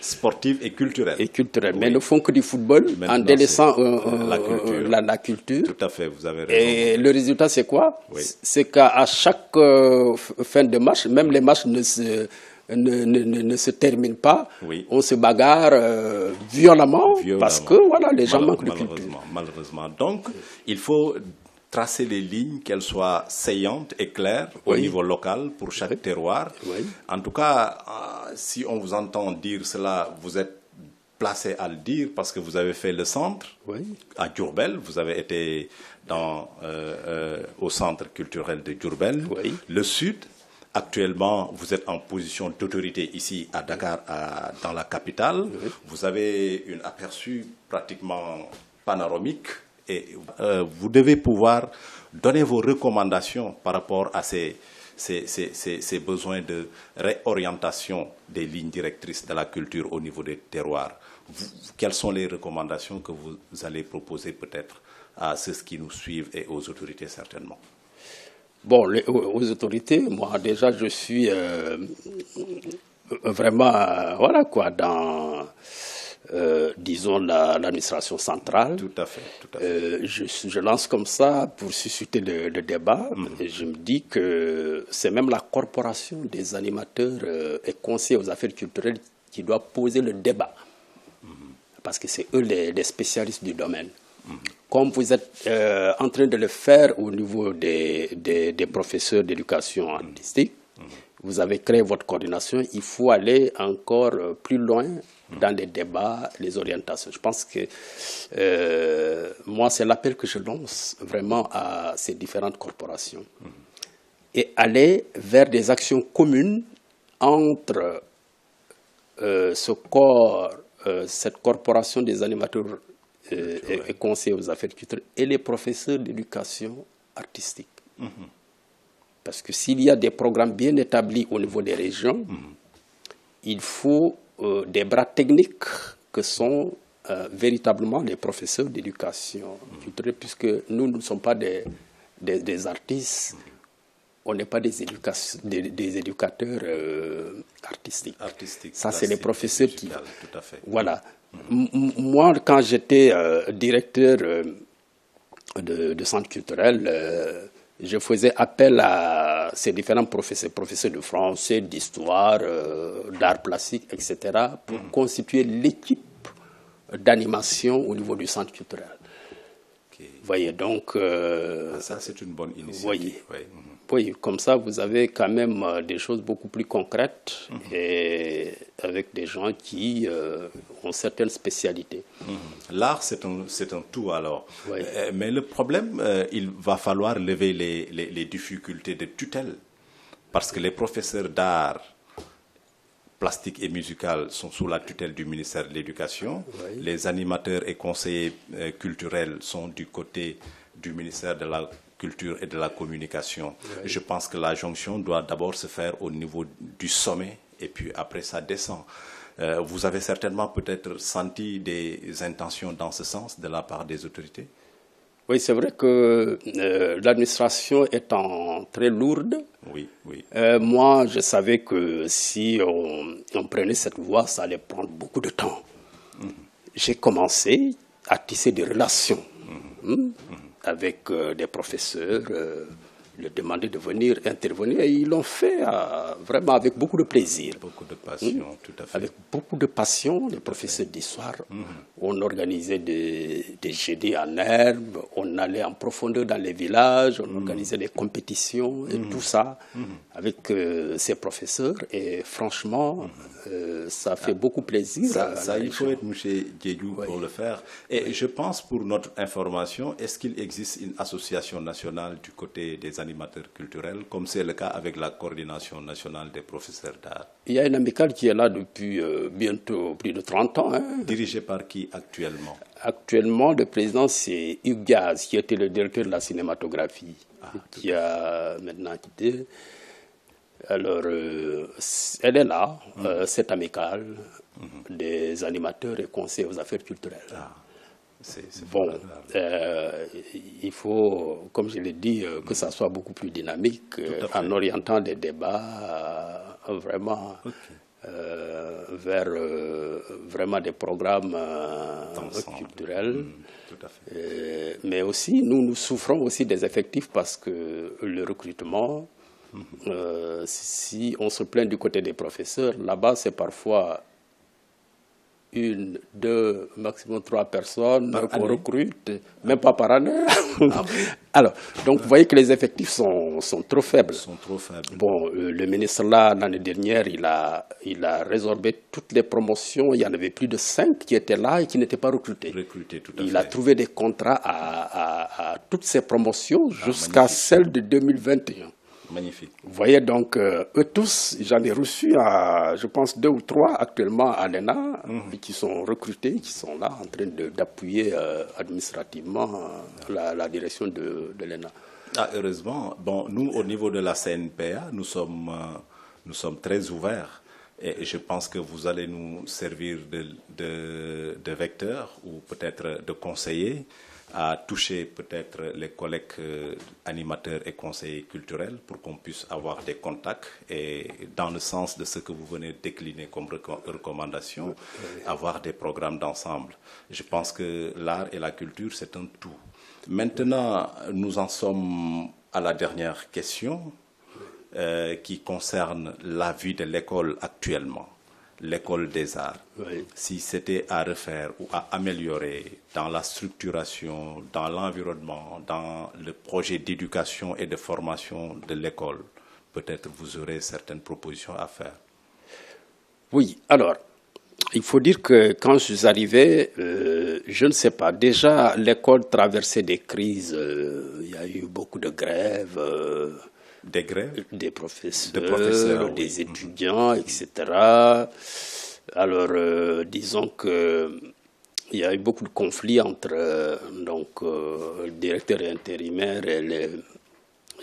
sportives et culturelles. Mais ne font que du football. Maintenant, en délaissant la culture. Tout à fait, vous avez raison. Et le résultat, c'est quoi? C'est qu'à chaque fin de match, même les matchs ne se terminent pas. On se bagarre violemment parce que voilà, les gens manquent de culture. Malheureusement. Donc, il faut tracer les lignes, qu'elles soient saillantes et claires au niveau local pour chaque terroir. En tout cas, si on vous entend dire cela, vous êtes placé à le dire parce que vous avez fait le centre à Diourbel, vous avez été au centre culturel de Diourbel. Le Sud, actuellement, vous êtes en position d'autorité ici à Dakar, dans la capitale. Vous avez un aperçu pratiquement panoramique. Et vous devez pouvoir donner vos recommandations par rapport à ces besoins de réorientation des lignes directrices de la culture au niveau des terroirs. Quelles sont les recommandations que vous allez proposer peut-être à ceux qui nous suivent et aux autorités certainement? Bon, aux autorités, moi déjà je suis vraiment, voilà quoi, dans... disons l'administration centrale. Tout à fait. Je lance comme ça pour susciter le débat. Et je me dis que c'est même la corporation des animateurs et conseillers aux affaires culturelles qui doit poser le débat. Parce que c'est eux les spécialistes du domaine. Comme vous êtes en train de le faire au niveau des professeurs d'éducation artistique, vous avez créé votre coordination, il faut aller encore plus loin dans les débats, les orientations. Je pense que moi, c'est l'appel que je lance vraiment à ces différentes corporations. Et aller vers des actions communes entre ce corps, cette corporation des animateurs et conseillers aux affaires culturelles et les professeurs d'éducation artistique. Parce que s'il y a des programmes bien établis au niveau des régions, il faut des bras techniques que sont véritablement les professeurs d'éducation culturelle, puisque nous ne sommes pas des artistes, on n'est pas des éducateurs artistiques. Ça, c'est les professeurs qui... Tout à fait. Voilà. Moi, quand j'étais directeur de centre culturel, je faisais appel à ces différents professeurs de français, d'histoire, d'art plastique, etc., pour constituer l'équipe d'animation au niveau du centre culturel. Vous voyez, donc... ça, c'est une bonne initiative. Voyez. Oui, comme ça, vous avez quand même des choses beaucoup plus concrètes et avec des gens qui ont certaines spécialités. L'art, c'est un tout alors. Oui. Mais le problème, il va falloir lever les difficultés de tutelle. Parce que les professeurs d'art plastique et musical sont sous la tutelle du ministère de l'Éducation. Oui. Les animateurs et conseillers culturels sont du côté du ministère de la Culture et de la Communication. Oui. Je pense que la jonction doit d'abord se faire au niveau du sommet et puis après ça descend. Vous avez certainement peut-être senti des intentions dans ce sens de la part des autorités? Oui, c'est vrai que l'administration étant très lourde, oui, oui. Moi je savais que si on prenait cette voie, ça allait prendre beaucoup de temps. J'ai commencé à tisser des relations avec des professeurs, leur demander de venir intervenir, et ils l'ont fait vraiment avec beaucoup de plaisir. Beaucoup de passion, tout à fait. Avec beaucoup de passion, les professeurs d'histoire. On organisait des GD en herbe, on allait en profondeur dans les villages, on organisait des compétitions et tout ça avec ces professeurs. Et franchement, ça fait beaucoup plaisir. Ça il faut être M. Diédhiou pour le faire. Et je pense, pour notre information, est-ce qu'il existe une association nationale du côté des animateurs culturels, comme c'est le cas avec la coordination nationale des professeurs d'art? Il y a une amicale qui est là depuis bientôt plus de 30 ans. Dirigée par qui actuellement? Actuellement, le président, c'est Hugues Gaz, qui était le directeur de la cinématographie, qui a maintenant quitté. Alors, elle est là, cette amicale des animateurs et conseillers aux affaires culturelles. Bon, il faut, comme je l'ai dit, que ça soit beaucoup plus dynamique en orientant des débats vraiment vers vraiment des programmes culturels. Tout à fait. Mais aussi, nous souffrons aussi des effectifs parce que le recrutement, si on se plaint du côté des professeurs, là-bas c'est parfois 1, 2, maximum 3 personnes qu'on recrute, même pas par année. Alors, donc vous voyez que les effectifs sont trop faibles. Bon, le ministre là, l'année dernière, il a résorbé toutes les promotions. Il y en avait plus de 5 qui étaient là et qui n'étaient pas recrutés. Il a trouvé des contrats à toutes ces promotions jusqu'à celle de 2021. Magnifique. Vous voyez donc, eux tous, j'en ai reçu, je pense 2 ou 3 actuellement à l'ENA, qui sont recrutés, qui sont là en train d'appuyer administrativement la direction de l'ENA. Heureusement, bon, nous au niveau de la CNPA, nous sommes très ouverts et je pense que vous allez nous servir de vecteur ou peut-être de conseiller à toucher peut-être les collègues animateurs et conseillers culturels pour qu'on puisse avoir des contacts et dans le sens de ce que vous venez de décliner comme recommandation, avoir des programmes d'ensemble. Je pense que l'art et la culture, c'est un tout. Maintenant, nous en sommes à la dernière question qui concerne la vie de l'école actuellement. L'école des arts, si c'était à refaire ou à améliorer dans la structuration, dans l'environnement, dans le projet d'éducation et de formation de l'école, peut-être vous aurez certaines propositions à faire. Oui, alors, il faut dire que quand je suis arrivé, je ne sais pas, déjà l'école traversait des crises, il y a eu beaucoup de grèves. Des grèves? Des professeurs, des étudiants, etc. Alors, disons qu'il y a eu beaucoup de conflits entre le directeur intérimaire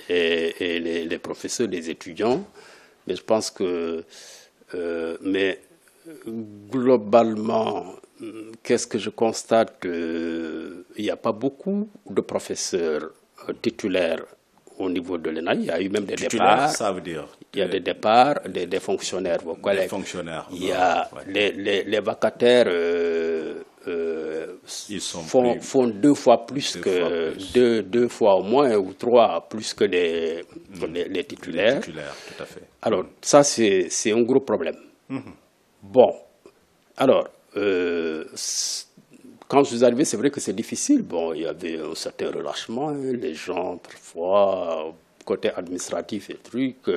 et les professeurs, les étudiants. Mais je pense que... mais globalement, qu'est-ce que je constate? Il n'y a pas beaucoup de professeurs titulaires au niveau de l'ENA. Il y a eu même des Titulaire, départs. ça veut dire Il y a des départs, des fonctionnaires, vos collègues. des fonctionnaires. Il y a les vacataires Ils sont font 2 fois plus deux fois au moins ou 3 plus que les titulaires. Les titulaires, tout à fait. Alors, ça, c'est un gros problème. Bon, alors, quand je suis arrivé, c'est vrai que c'est difficile. Bon, il y avait un certain relâchement. Les gens, parfois, côté administratif et trucs,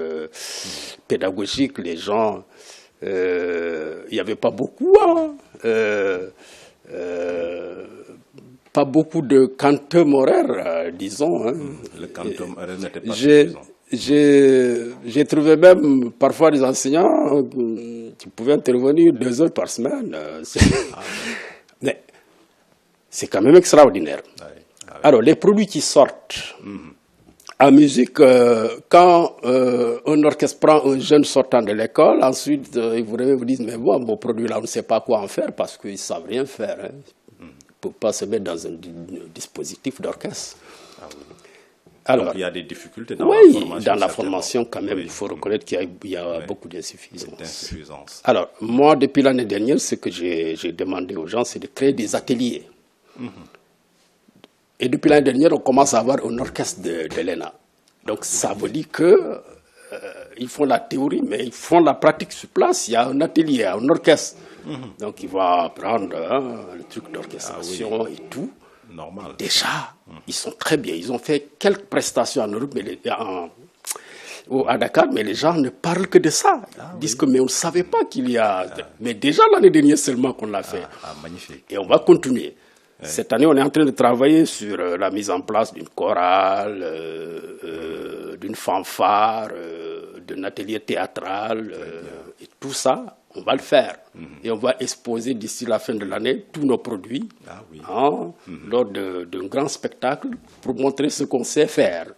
pédagogique, les gens, il n'y avait pas beaucoup. Pas beaucoup de quantum horaire, disons. Le quantum horaire n'était pas suffisant. J'ai trouvé même parfois des enseignants qui pouvaient intervenir 2 heures par semaine. Mais c'est quand même extraordinaire. Alors, les produits qui sortent en musique, quand un orchestre prend un jeune sortant de l'école, ensuite, ils vous disent, mais bon, vos produits-là, on ne sait pas quoi en faire parce qu'ils ne savent rien faire. Ils ne peuvent pas se mettre dans un dispositif d'orchestre. Alors, donc, il y a des difficultés dans la formation. Oui, dans la formation, quand même, il faut reconnaître qu'il y a beaucoup d'insuffisances. Alors, moi, depuis l'année dernière, ce que j'ai demandé aux gens, c'est de créer des ateliers. Et depuis l'année dernière, on commence à avoir un orchestre de l'ENA. Donc, ça veut dire qu'ils font la théorie, mais ils font la pratique sur place. Il y a un atelier, un orchestre. Donc, il va apprendre le truc d'orchestration et tout. Normal. Déjà, ils sont très bien. Ils ont fait quelques prestations en Europe, à Dakar, mais les gens ne parlent que de ça. Ils disent que, mais on ne savait pas qu'il y a... Mais déjà l'année dernière seulement qu'on l'a fait. Magnifique. Et on va continuer. Cette année, on est en train de travailler sur la mise en place d'une chorale, d'une fanfare, d'un atelier théâtral, et tout ça, on va le faire. Et on va exposer d'ici la fin de l'année tous nos produits lors d'un grand spectacle pour montrer ce qu'on sait faire.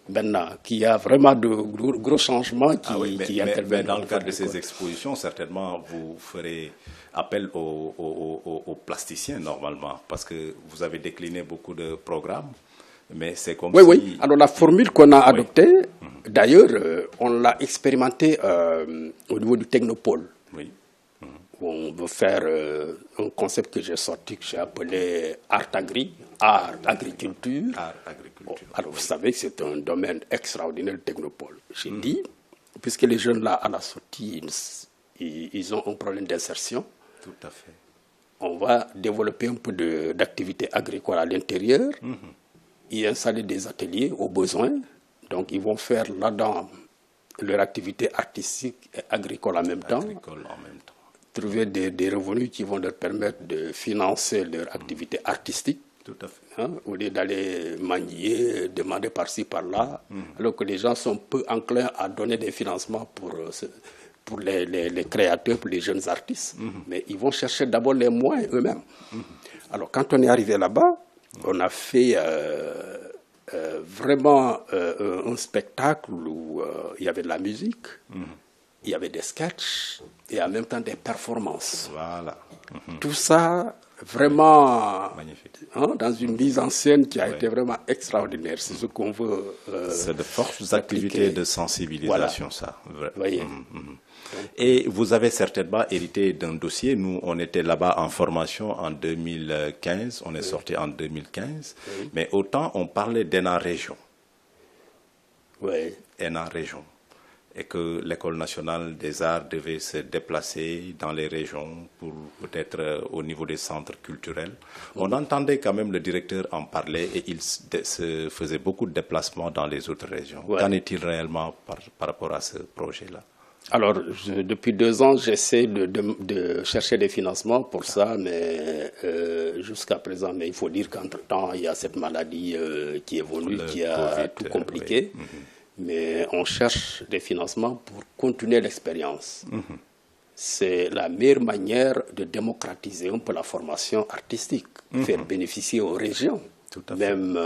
Maintenant, qu'il y a vraiment de gros changements qui interviennent. Mais dans le cadre de ces expositions, certainement, vous ferez appel aux plasticiens normalement, parce que vous avez décliné beaucoup de programmes. Mais c'est comme si... Oui. Alors la formule qu'on a adoptée, d'ailleurs, on l'a expérimentée au niveau du Technopole. Où on veut faire un concept que j'ai sorti, que j'ai appelé Art Agriculture. Alors vous savez que c'est un domaine extraordinaire, le Technopole. J'ai dit, puisque les jeunes là, à la sortie, ils ont un problème d'insertion. Tout à fait. On va développer un peu d'activité agricole à l'intérieur, y installer des ateliers au besoin. Donc, ils vont faire là-dedans leur activité artistique et agricole en même temps. Trouver des revenus qui vont leur permettre de financer leur activité artistique. Tout à fait. Au lieu d'aller manier, demander par-ci, par-là, alors que les gens sont peu enclins à donner des financements pour les créateurs, pour les jeunes artistes. Mais ils vont chercher d'abord les moyens eux-mêmes. Alors, quand on est arrivé là-bas, on a fait vraiment un spectacle où il y avait de la musique, il y avait des sketchs et en même temps des performances. Voilà. Tout ça, vraiment, magnifique. Dans une mise en scène qui a été vraiment extraordinaire. C'est ce qu'on veut. C'est de fortes activités de sensibilisation, ça. Voyez. Et vous avez certainement hérité d'un dossier. Nous, on était là-bas en formation en 2015. On est sorti en 2015. Mais autant on parlait d'ENA Région. Oui. ENA Région. Et que l'École nationale des arts devait se déplacer dans les régions pour peut-être au niveau des centres culturels. On entendait quand même le directeur en parler et il se faisait beaucoup de déplacements dans les autres régions. Qu'en est-il réellement par rapport à ce projet-là? Alors, depuis 2 ans, j'essaie de chercher des financements pour ça, mais jusqu'à présent, mais il faut dire qu'entre-temps, il y a cette maladie qui est venue, qui a COVID, tout compliqué. Mais on cherche des financements pour continuer l'expérience. C'est la meilleure manière de démocratiser un peu la formation artistique, faire bénéficier aux régions, même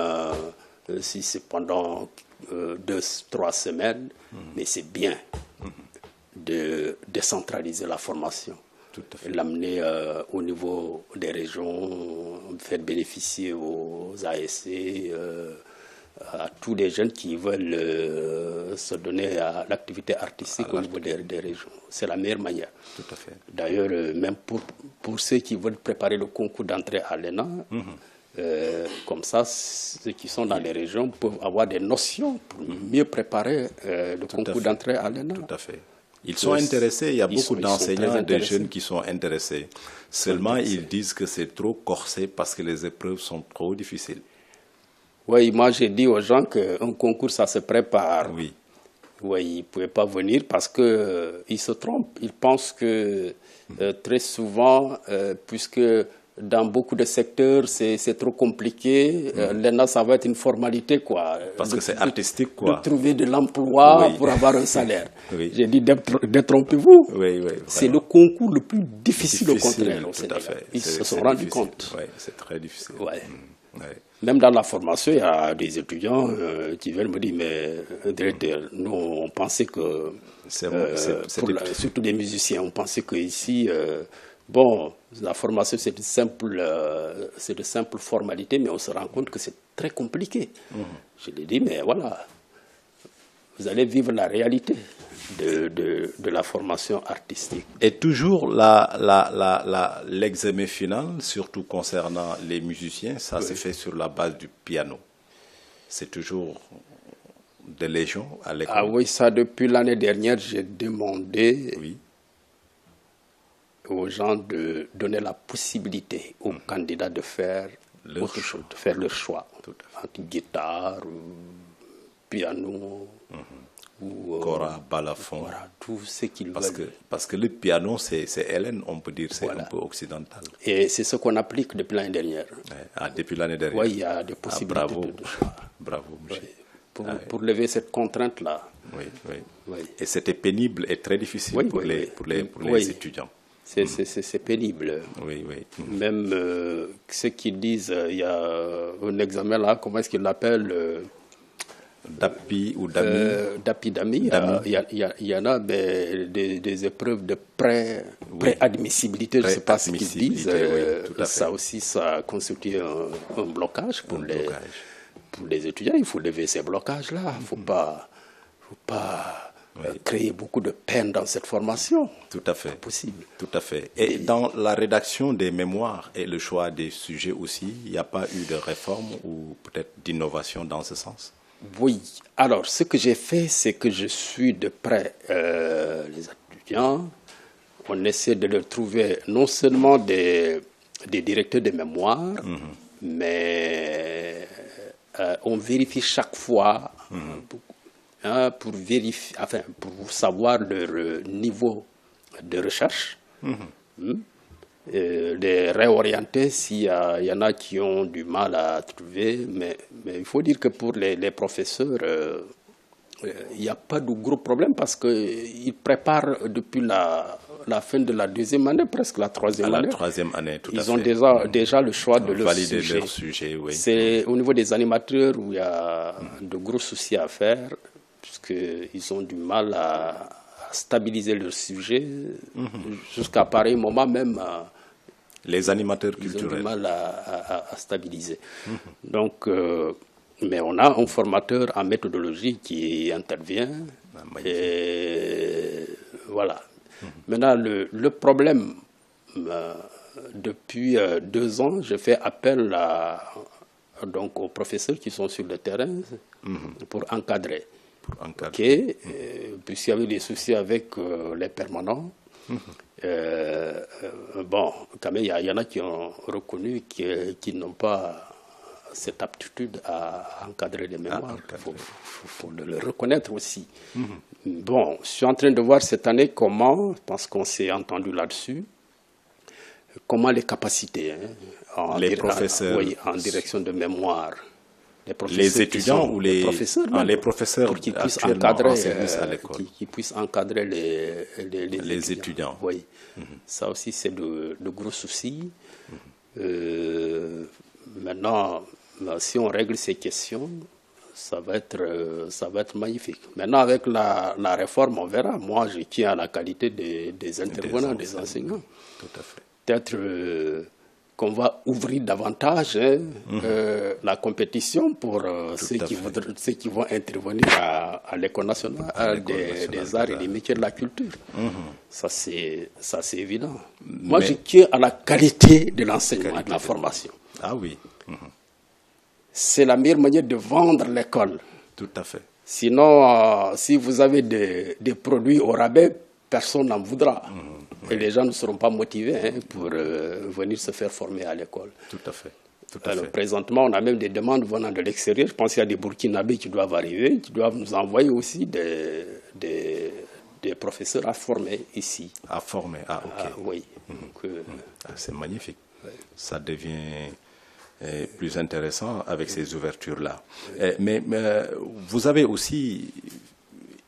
si c'est pendant 2-3 semaines, mais c'est bien de décentraliser la formation, l'amener au niveau des régions, faire bénéficier aux ASC, à tous les jeunes qui veulent se donner à l'activité artistique au niveau des régions. C'est la meilleure manière. Tout à fait. D'ailleurs, même pour ceux qui veulent préparer le concours d'entrée à l'ENA, comme ça, ceux qui sont dans les régions peuvent avoir des notions pour mieux préparer le concours d'entrée à l'ENA. Tout à fait. Ils sont intéressés, il y a beaucoup d'enseignants, de jeunes qui sont intéressés. Seulement, ils disent que c'est trop corsé parce que les épreuves sont trop difficiles. Oui, moi j'ai dit aux gens qu'un concours, ça se prépare. Oui. Oui, ils ne pouvaient pas venir parce qu'ils se trompent. Ils pensent que très souvent, puisque dans beaucoup de secteurs, c'est trop compliqué, l'ENA, ça va être une formalité, quoi. Parce que c'est artistique, quoi. De trouver de l'emploi pour avoir un salaire. Oui. J'ai dit, détrompez-vous. Oui, oui, c'est le concours le plus difficile au contraire au Sénégal. Fait. Ils se sont rendus compte. Oui, c'est très difficile. Ouais. Ouais. Même dans la formation, il y a des étudiants qui viennent me dire, mais directeur, nous, on pensait que, surtout des musiciens, on pensait qu'ici, bon, la formation, c'est de simples formalités, mais on se rend compte que c'est très compliqué. Je lui dis, mais voilà, vous allez vivre la réalité de la formation artistique. Et toujours l'examen final, surtout concernant les musiciens, ça se fait sur la base du piano. C'est toujours des légions à l'école. Ah oui, ça depuis l'année dernière, j'ai demandé aux gens de donner la possibilité aux candidats de faire autre chose, de faire leur choix. Entre guitare, piano, ou Kora, balafon. Voilà, tout ce qu'ils veulent. Parce que le piano, c'est Hélène, on peut dire, c'est un peu occidental. Et c'est ce qu'on applique depuis l'année dernière. Ah, depuis l'année dernière. Oui, il y a des possibilités de choix. Bravo, monsieur. Pour lever cette contrainte-là. Oui. Et c'était pénible et très difficile pour les étudiants. C'est pénible. Oui. Même ceux qui disent, il y a un examen là, comment est-ce qu'ils l'appellent DAPI ou DAMI. DAPI. Il y en a des épreuves de pré-admissibilité, je ne sais pas ce qu'ils disent. Ça aussi, ça constitue un blocage pour les étudiants. Il faut lever ces blocages-là. Il ne faut pas créer beaucoup de peine dans cette formation. Tout à fait. C'est possible. Tout à fait. Et dans la rédaction des mémoires et le choix des sujets aussi, il n'y a pas eu de réforme ou peut-être d'innovation dans ce sens? Oui. Alors, ce que j'ai fait, c'est que je suis de près les étudiants. On essaie de leur trouver non seulement des directeurs de mémoire, mais on vérifie chaque fois pour savoir leur niveau de recherche. Les réorienter s'il y en a qui ont du mal à trouver. Mais il faut dire que pour les professeurs, il n'y a pas de gros problème parce qu'ils préparent depuis la fin de la deuxième année, presque la troisième année. La troisième année, tout à fait. Ils ont déjà le choix de leur sujet. Oui. C'est au niveau des animateurs où il y a de gros soucis à faire, puisqu'ils ont du mal à stabiliser leur sujet. Jusqu'à pareil moment même, les animateurs culturels. Ils ont du mal à stabiliser. Donc, mais on a un formateur en méthodologie qui intervient. Et voilà. Maintenant, le problème, depuis 2 ans, je fais appel donc aux professeurs qui sont sur le terrain pour encadrer. Puisqu'il y avait des soucis avec les permanents. Bon, quand même, il y en a qui ont reconnu qu'ils n'ont pas cette aptitude à encadrer les mémoires. Il faut le reconnaître aussi. Bon, je suis en train de voir cette année parce qu'on s'est entendu là-dessus, comment les capacités en direction de mémoire. Les étudiants ou les professeurs, les professeurs pour qu'ils puissent encadrer les étudiants. Oui. Ça aussi, c'est de gros soucis. Maintenant, si on règle ces questions, ça va être magnifique. Maintenant, avec la réforme, on verra. Moi, je tiens à la qualité des intervenants, des enseignants. Tout à fait. Peut-être qu'on va ouvrir davantage la compétition pour ceux qui vont intervenir à l'École nationale des arts et des métiers de la culture. Ça, c'est évident. Moi, je tiens à la qualité de l'enseignement et de la formation. Ah oui. C'est la meilleure manière de vendre l'école. Tout à fait. Sinon, si vous avez des produits au rabais, personne n'en voudra. Et les gens ne seront pas motivés pour venir se faire former à l'école. Tout à fait. Alors, présentement, on a même des demandes venant de l'extérieur. Je pense qu'il y a des Burkinabés qui doivent arriver, qui doivent nous envoyer aussi des professeurs à former ici. À former, ah ok. Oui. C'est magnifique. Ouais. Ça devient plus intéressant avec ces ouvertures-là. Mais vous avez aussi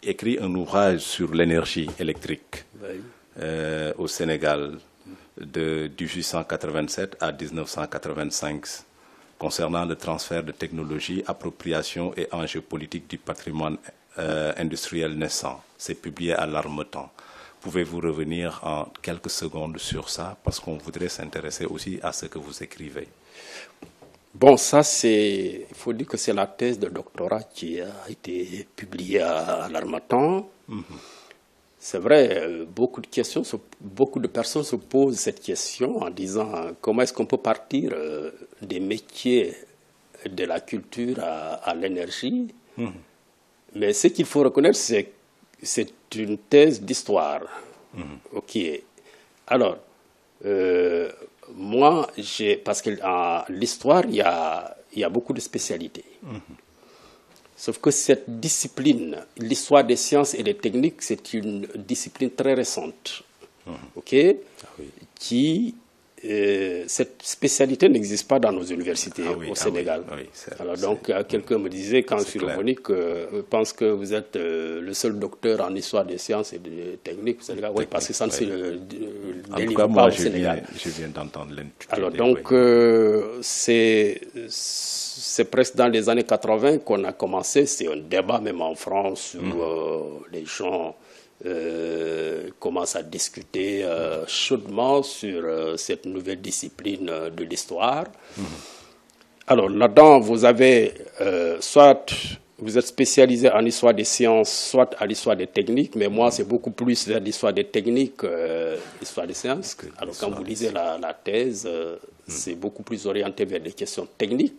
écrit un ouvrage sur l'énergie électrique au Sénégal de 1887 à 1985 concernant le transfert de technologie, appropriation et enjeux politiques du patrimoine industriel naissant. C'est publié à l'Harmattan. Pouvez-vous revenir en quelques secondes sur ça parce qu'on voudrait s'intéresser aussi à ce que vous écrivez. Bon, ça il faut dire que c'est la thèse de doctorat qui a été publiée à l'Harmattan. C'est vrai, beaucoup de personnes se posent cette question en disant comment est-ce qu'on peut partir des métiers de la culture à l'énergie. Mais ce qu'il faut reconnaître, c'est une thèse d'histoire. Ok. Alors, moi, parce que l'histoire, il y a beaucoup de spécialités. Sauf que cette discipline, l'histoire des sciences et des techniques, c'est une discipline très récente. Ok. Cette spécialité n'existe pas dans nos universités au Sénégal. Alors donc, quelqu'un me disait, quand je suis revenu, je pense que vous êtes le seul docteur en histoire des sciences et des techniques au Sénégal. Oui, parce que ça ne se délivre pas au Sénégal. Je viens d'entendre l'intitulé. Alors donc, c'est presque dans les années 80 qu'on a commencé. C'est un débat même en France où les gens commence à discuter chaudement sur cette nouvelle discipline de l'histoire. Alors là-dedans, vous avez soit vous êtes spécialisé en histoire des sciences, soit à l'histoire des techniques, mais moi c'est beaucoup plus vers l'histoire des techniques, l'histoire des sciences. Alors quand vous lisez la thèse, c'est beaucoup plus orienté vers des questions techniques,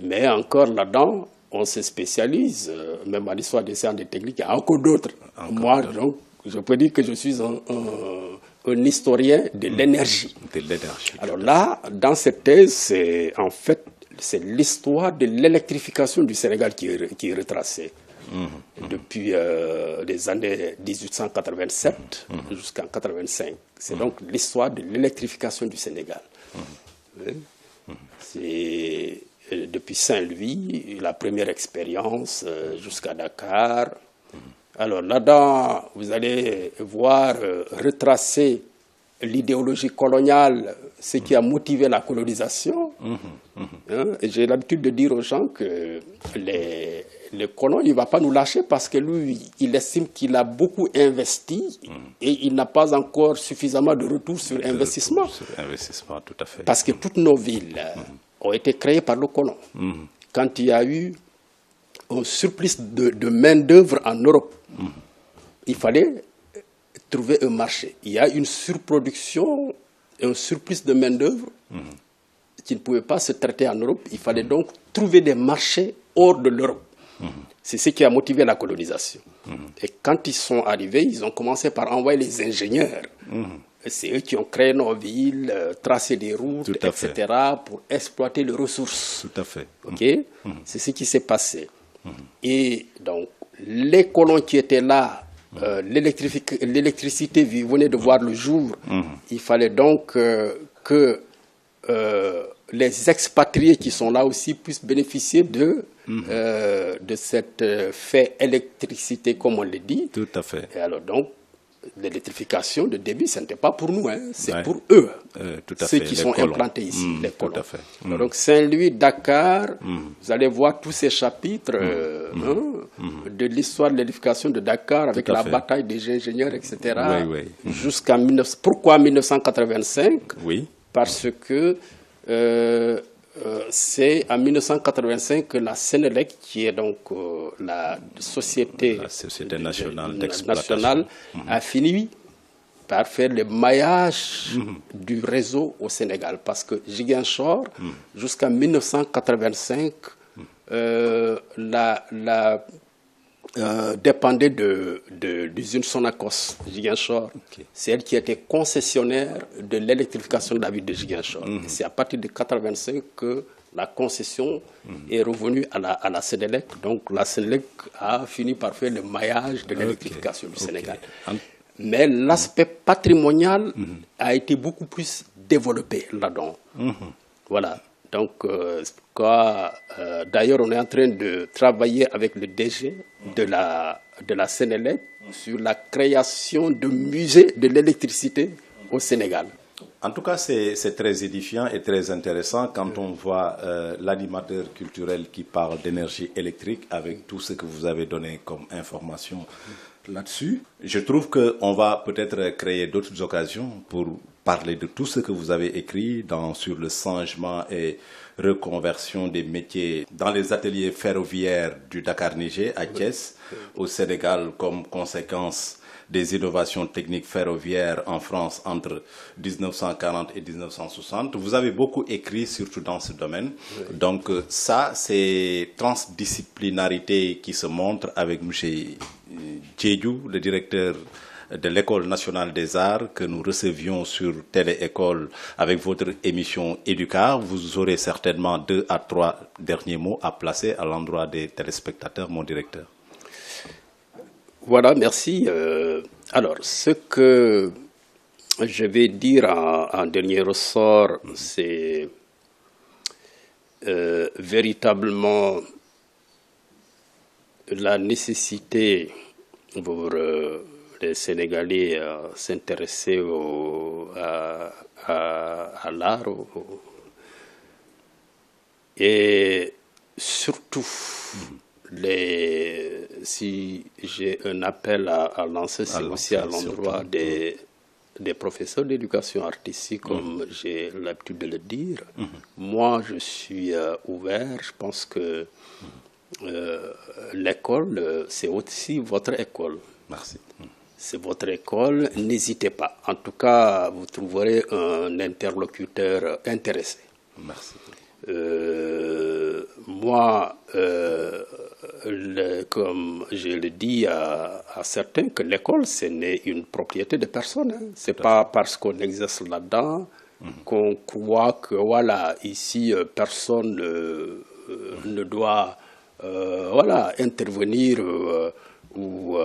mais encore là-dedans, on se spécialise, même en l'histoire des sciences et des techniques, il y a encore d'autres. Moi, donc, je peux dire que je suis un historien de l'énergie. Alors là, dans cette thèse, c'est l'histoire de l'électrification du Sénégal qui est retracée. Depuis les années 1887 jusqu'en 1985. C'est donc l'histoire de l'électrification du Sénégal. C'est depuis Saint-Louis, la première expérience jusqu'à Dakar. Alors là-dedans, vous allez voir retracer l'idéologie coloniale, ce qui a motivé la colonisation. J'ai l'habitude de dire aux gens que le colon, il ne va pas nous lâcher parce que lui, il estime qu'il a beaucoup investi et il n'a pas encore suffisamment de retour sur investissement. Sur investissement, tout à fait. Parce que toutes nos villes ont été créées par le colon. Quand il y a eu un surplus de main-d'œuvre en Europe, il fallait trouver un marché. Il y a une surproduction, un surplus de main-d'œuvre qui ne pouvait pas se traiter en Europe. Il fallait donc trouver des marchés hors de l'Europe. C'est ce qui a motivé la colonisation. Et quand ils sont arrivés, ils ont commencé par envoyer les ingénieurs. C'est eux qui ont créé nos villes, tracé des routes, etc., pour exploiter les ressources. Tout à fait. Okay? C'est ce qui s'est passé. Et donc, les colons qui étaient là, l'électricité venait de voir le jour. Il fallait donc que les expatriés qui sont là aussi puissent bénéficier de cette fait électricité, comme on le dit. Tout à fait. Et alors donc, l'électrification de débit, ce n'était pas pour nous, c'est pour eux, ceux qui sont implantés ici, les colons. Tout à fait. Donc Saint-Louis, Dakar, vous allez voir tous ces chapitres de l'histoire de l'électrification de Dakar avec la bataille des ingénieurs, etc. Jusqu'en Pourquoi 1985 ? parce que c'est en 1985 que la Sénélec, qui est donc la société nationale d'exploitation, a fini par faire le maillage du réseau au Sénégal. Parce que Ziguinchor, jusqu'en 1985, dépendait de l'usine Sonacos Ziguinchor. C'est elle qui était concessionnaire de l'électrification de la ville de Ziguinchor. C'est à partir de 1985 que la concession est revenue à la Sénélec. Donc la Sénélec a fini par faire le maillage de l'électrification du Sénégal. Mais l'aspect patrimonial a été beaucoup plus développé là-dedans. Voilà. Donc, d'ailleurs, on est en train de travailler avec le DG de la Sénélec sur la création de musées de l'électricité au Sénégal. En tout cas, c'est très édifiant et très intéressant quand on voit l'animateur culturel qui parle d'énergie électrique avec tout ce que vous avez donné comme information là-dessus. Je trouve qu'on va peut-être créer d'autres occasions pour parler de tout ce que vous avez écrit sur le changement et reconversion des métiers dans les ateliers ferroviaires du Dakar-Niger à Thiès, au Sénégal, comme conséquence des innovations techniques ferroviaires en France entre 1940 et 1960. Vous avez beaucoup écrit, surtout dans ce domaine. Donc ça, c'est transdisciplinarité qui se montre avec M. Djedjou, le directeur de l'École nationale des arts, que nous recevions sur Télé-École avec votre émission Éducar. Vous aurez certainement 2 à 3 derniers mots à placer à l'endroit des téléspectateurs, mon directeur. Voilà, merci. Alors, ce que je vais dire en dernier ressort, c'est véritablement la nécessité pour les Sénégalais s'intéresser à l'art et surtout si j'ai un appel à lancer, c'est aussi à l'endroit des professeurs d'éducation artistique, comme j'ai l'habitude de le dire. Moi, je suis ouvert. Je pense que l'école, c'est aussi votre école. Merci. C'est votre école, n'hésitez pas. En tout cas, vous trouverez un interlocuteur intéressé. Merci. Moi, comme je le dis à certains, que l'école, ce n'est une propriété de personne. Hein. Ce n'est pas parce qu'on exerce là-dedans qu'on croit que, voilà, ici, personne ne doit intervenir ou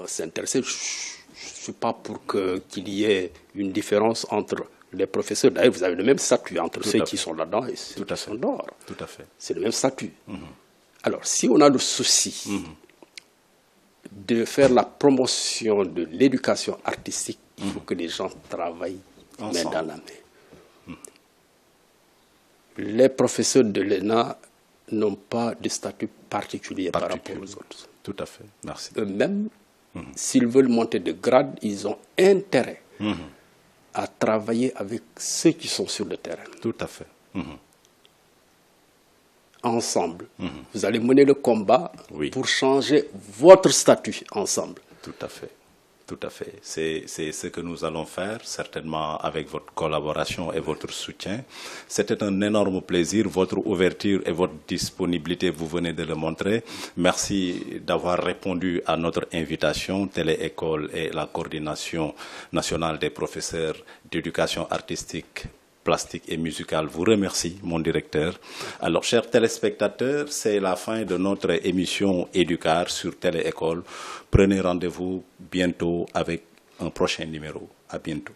s'intéresser. Je ne suis pas pour qu'il y ait une différence entre les professeurs. D'ailleurs, vous avez le même statut entre ceux qui sont là-dedans et ceux qui sont dehors. Tout à fait. C'est le même statut. Alors, si on a le souci de faire la promotion de l'éducation artistique, il faut que les gens travaillent main dans la main. Les professeurs de l'ENA n'ont pas de statut particulier par rapport aux autres. Tout à fait. Merci. Eux-mêmes, s'ils veulent monter de grade, ils ont intérêt à travailler avec ceux qui sont sur le terrain. Tout à fait. Ensemble. Vous allez mener le combat pour changer votre statut ensemble. Tout à fait. Tout à fait. C'est ce que nous allons faire, certainement avec votre collaboration et votre soutien. C'était un énorme plaisir. Votre ouverture et votre disponibilité, vous venez de le montrer. Merci d'avoir répondu à notre invitation. Télé-École et la coordination nationale des professeurs d'éducation artistique, plastique et musicale vous remercie, mon directeur. Alors, chers téléspectateurs, c'est la fin de notre émission Éducar sur Télé-École. Prenez rendez-vous bientôt avec un prochain numéro. À bientôt.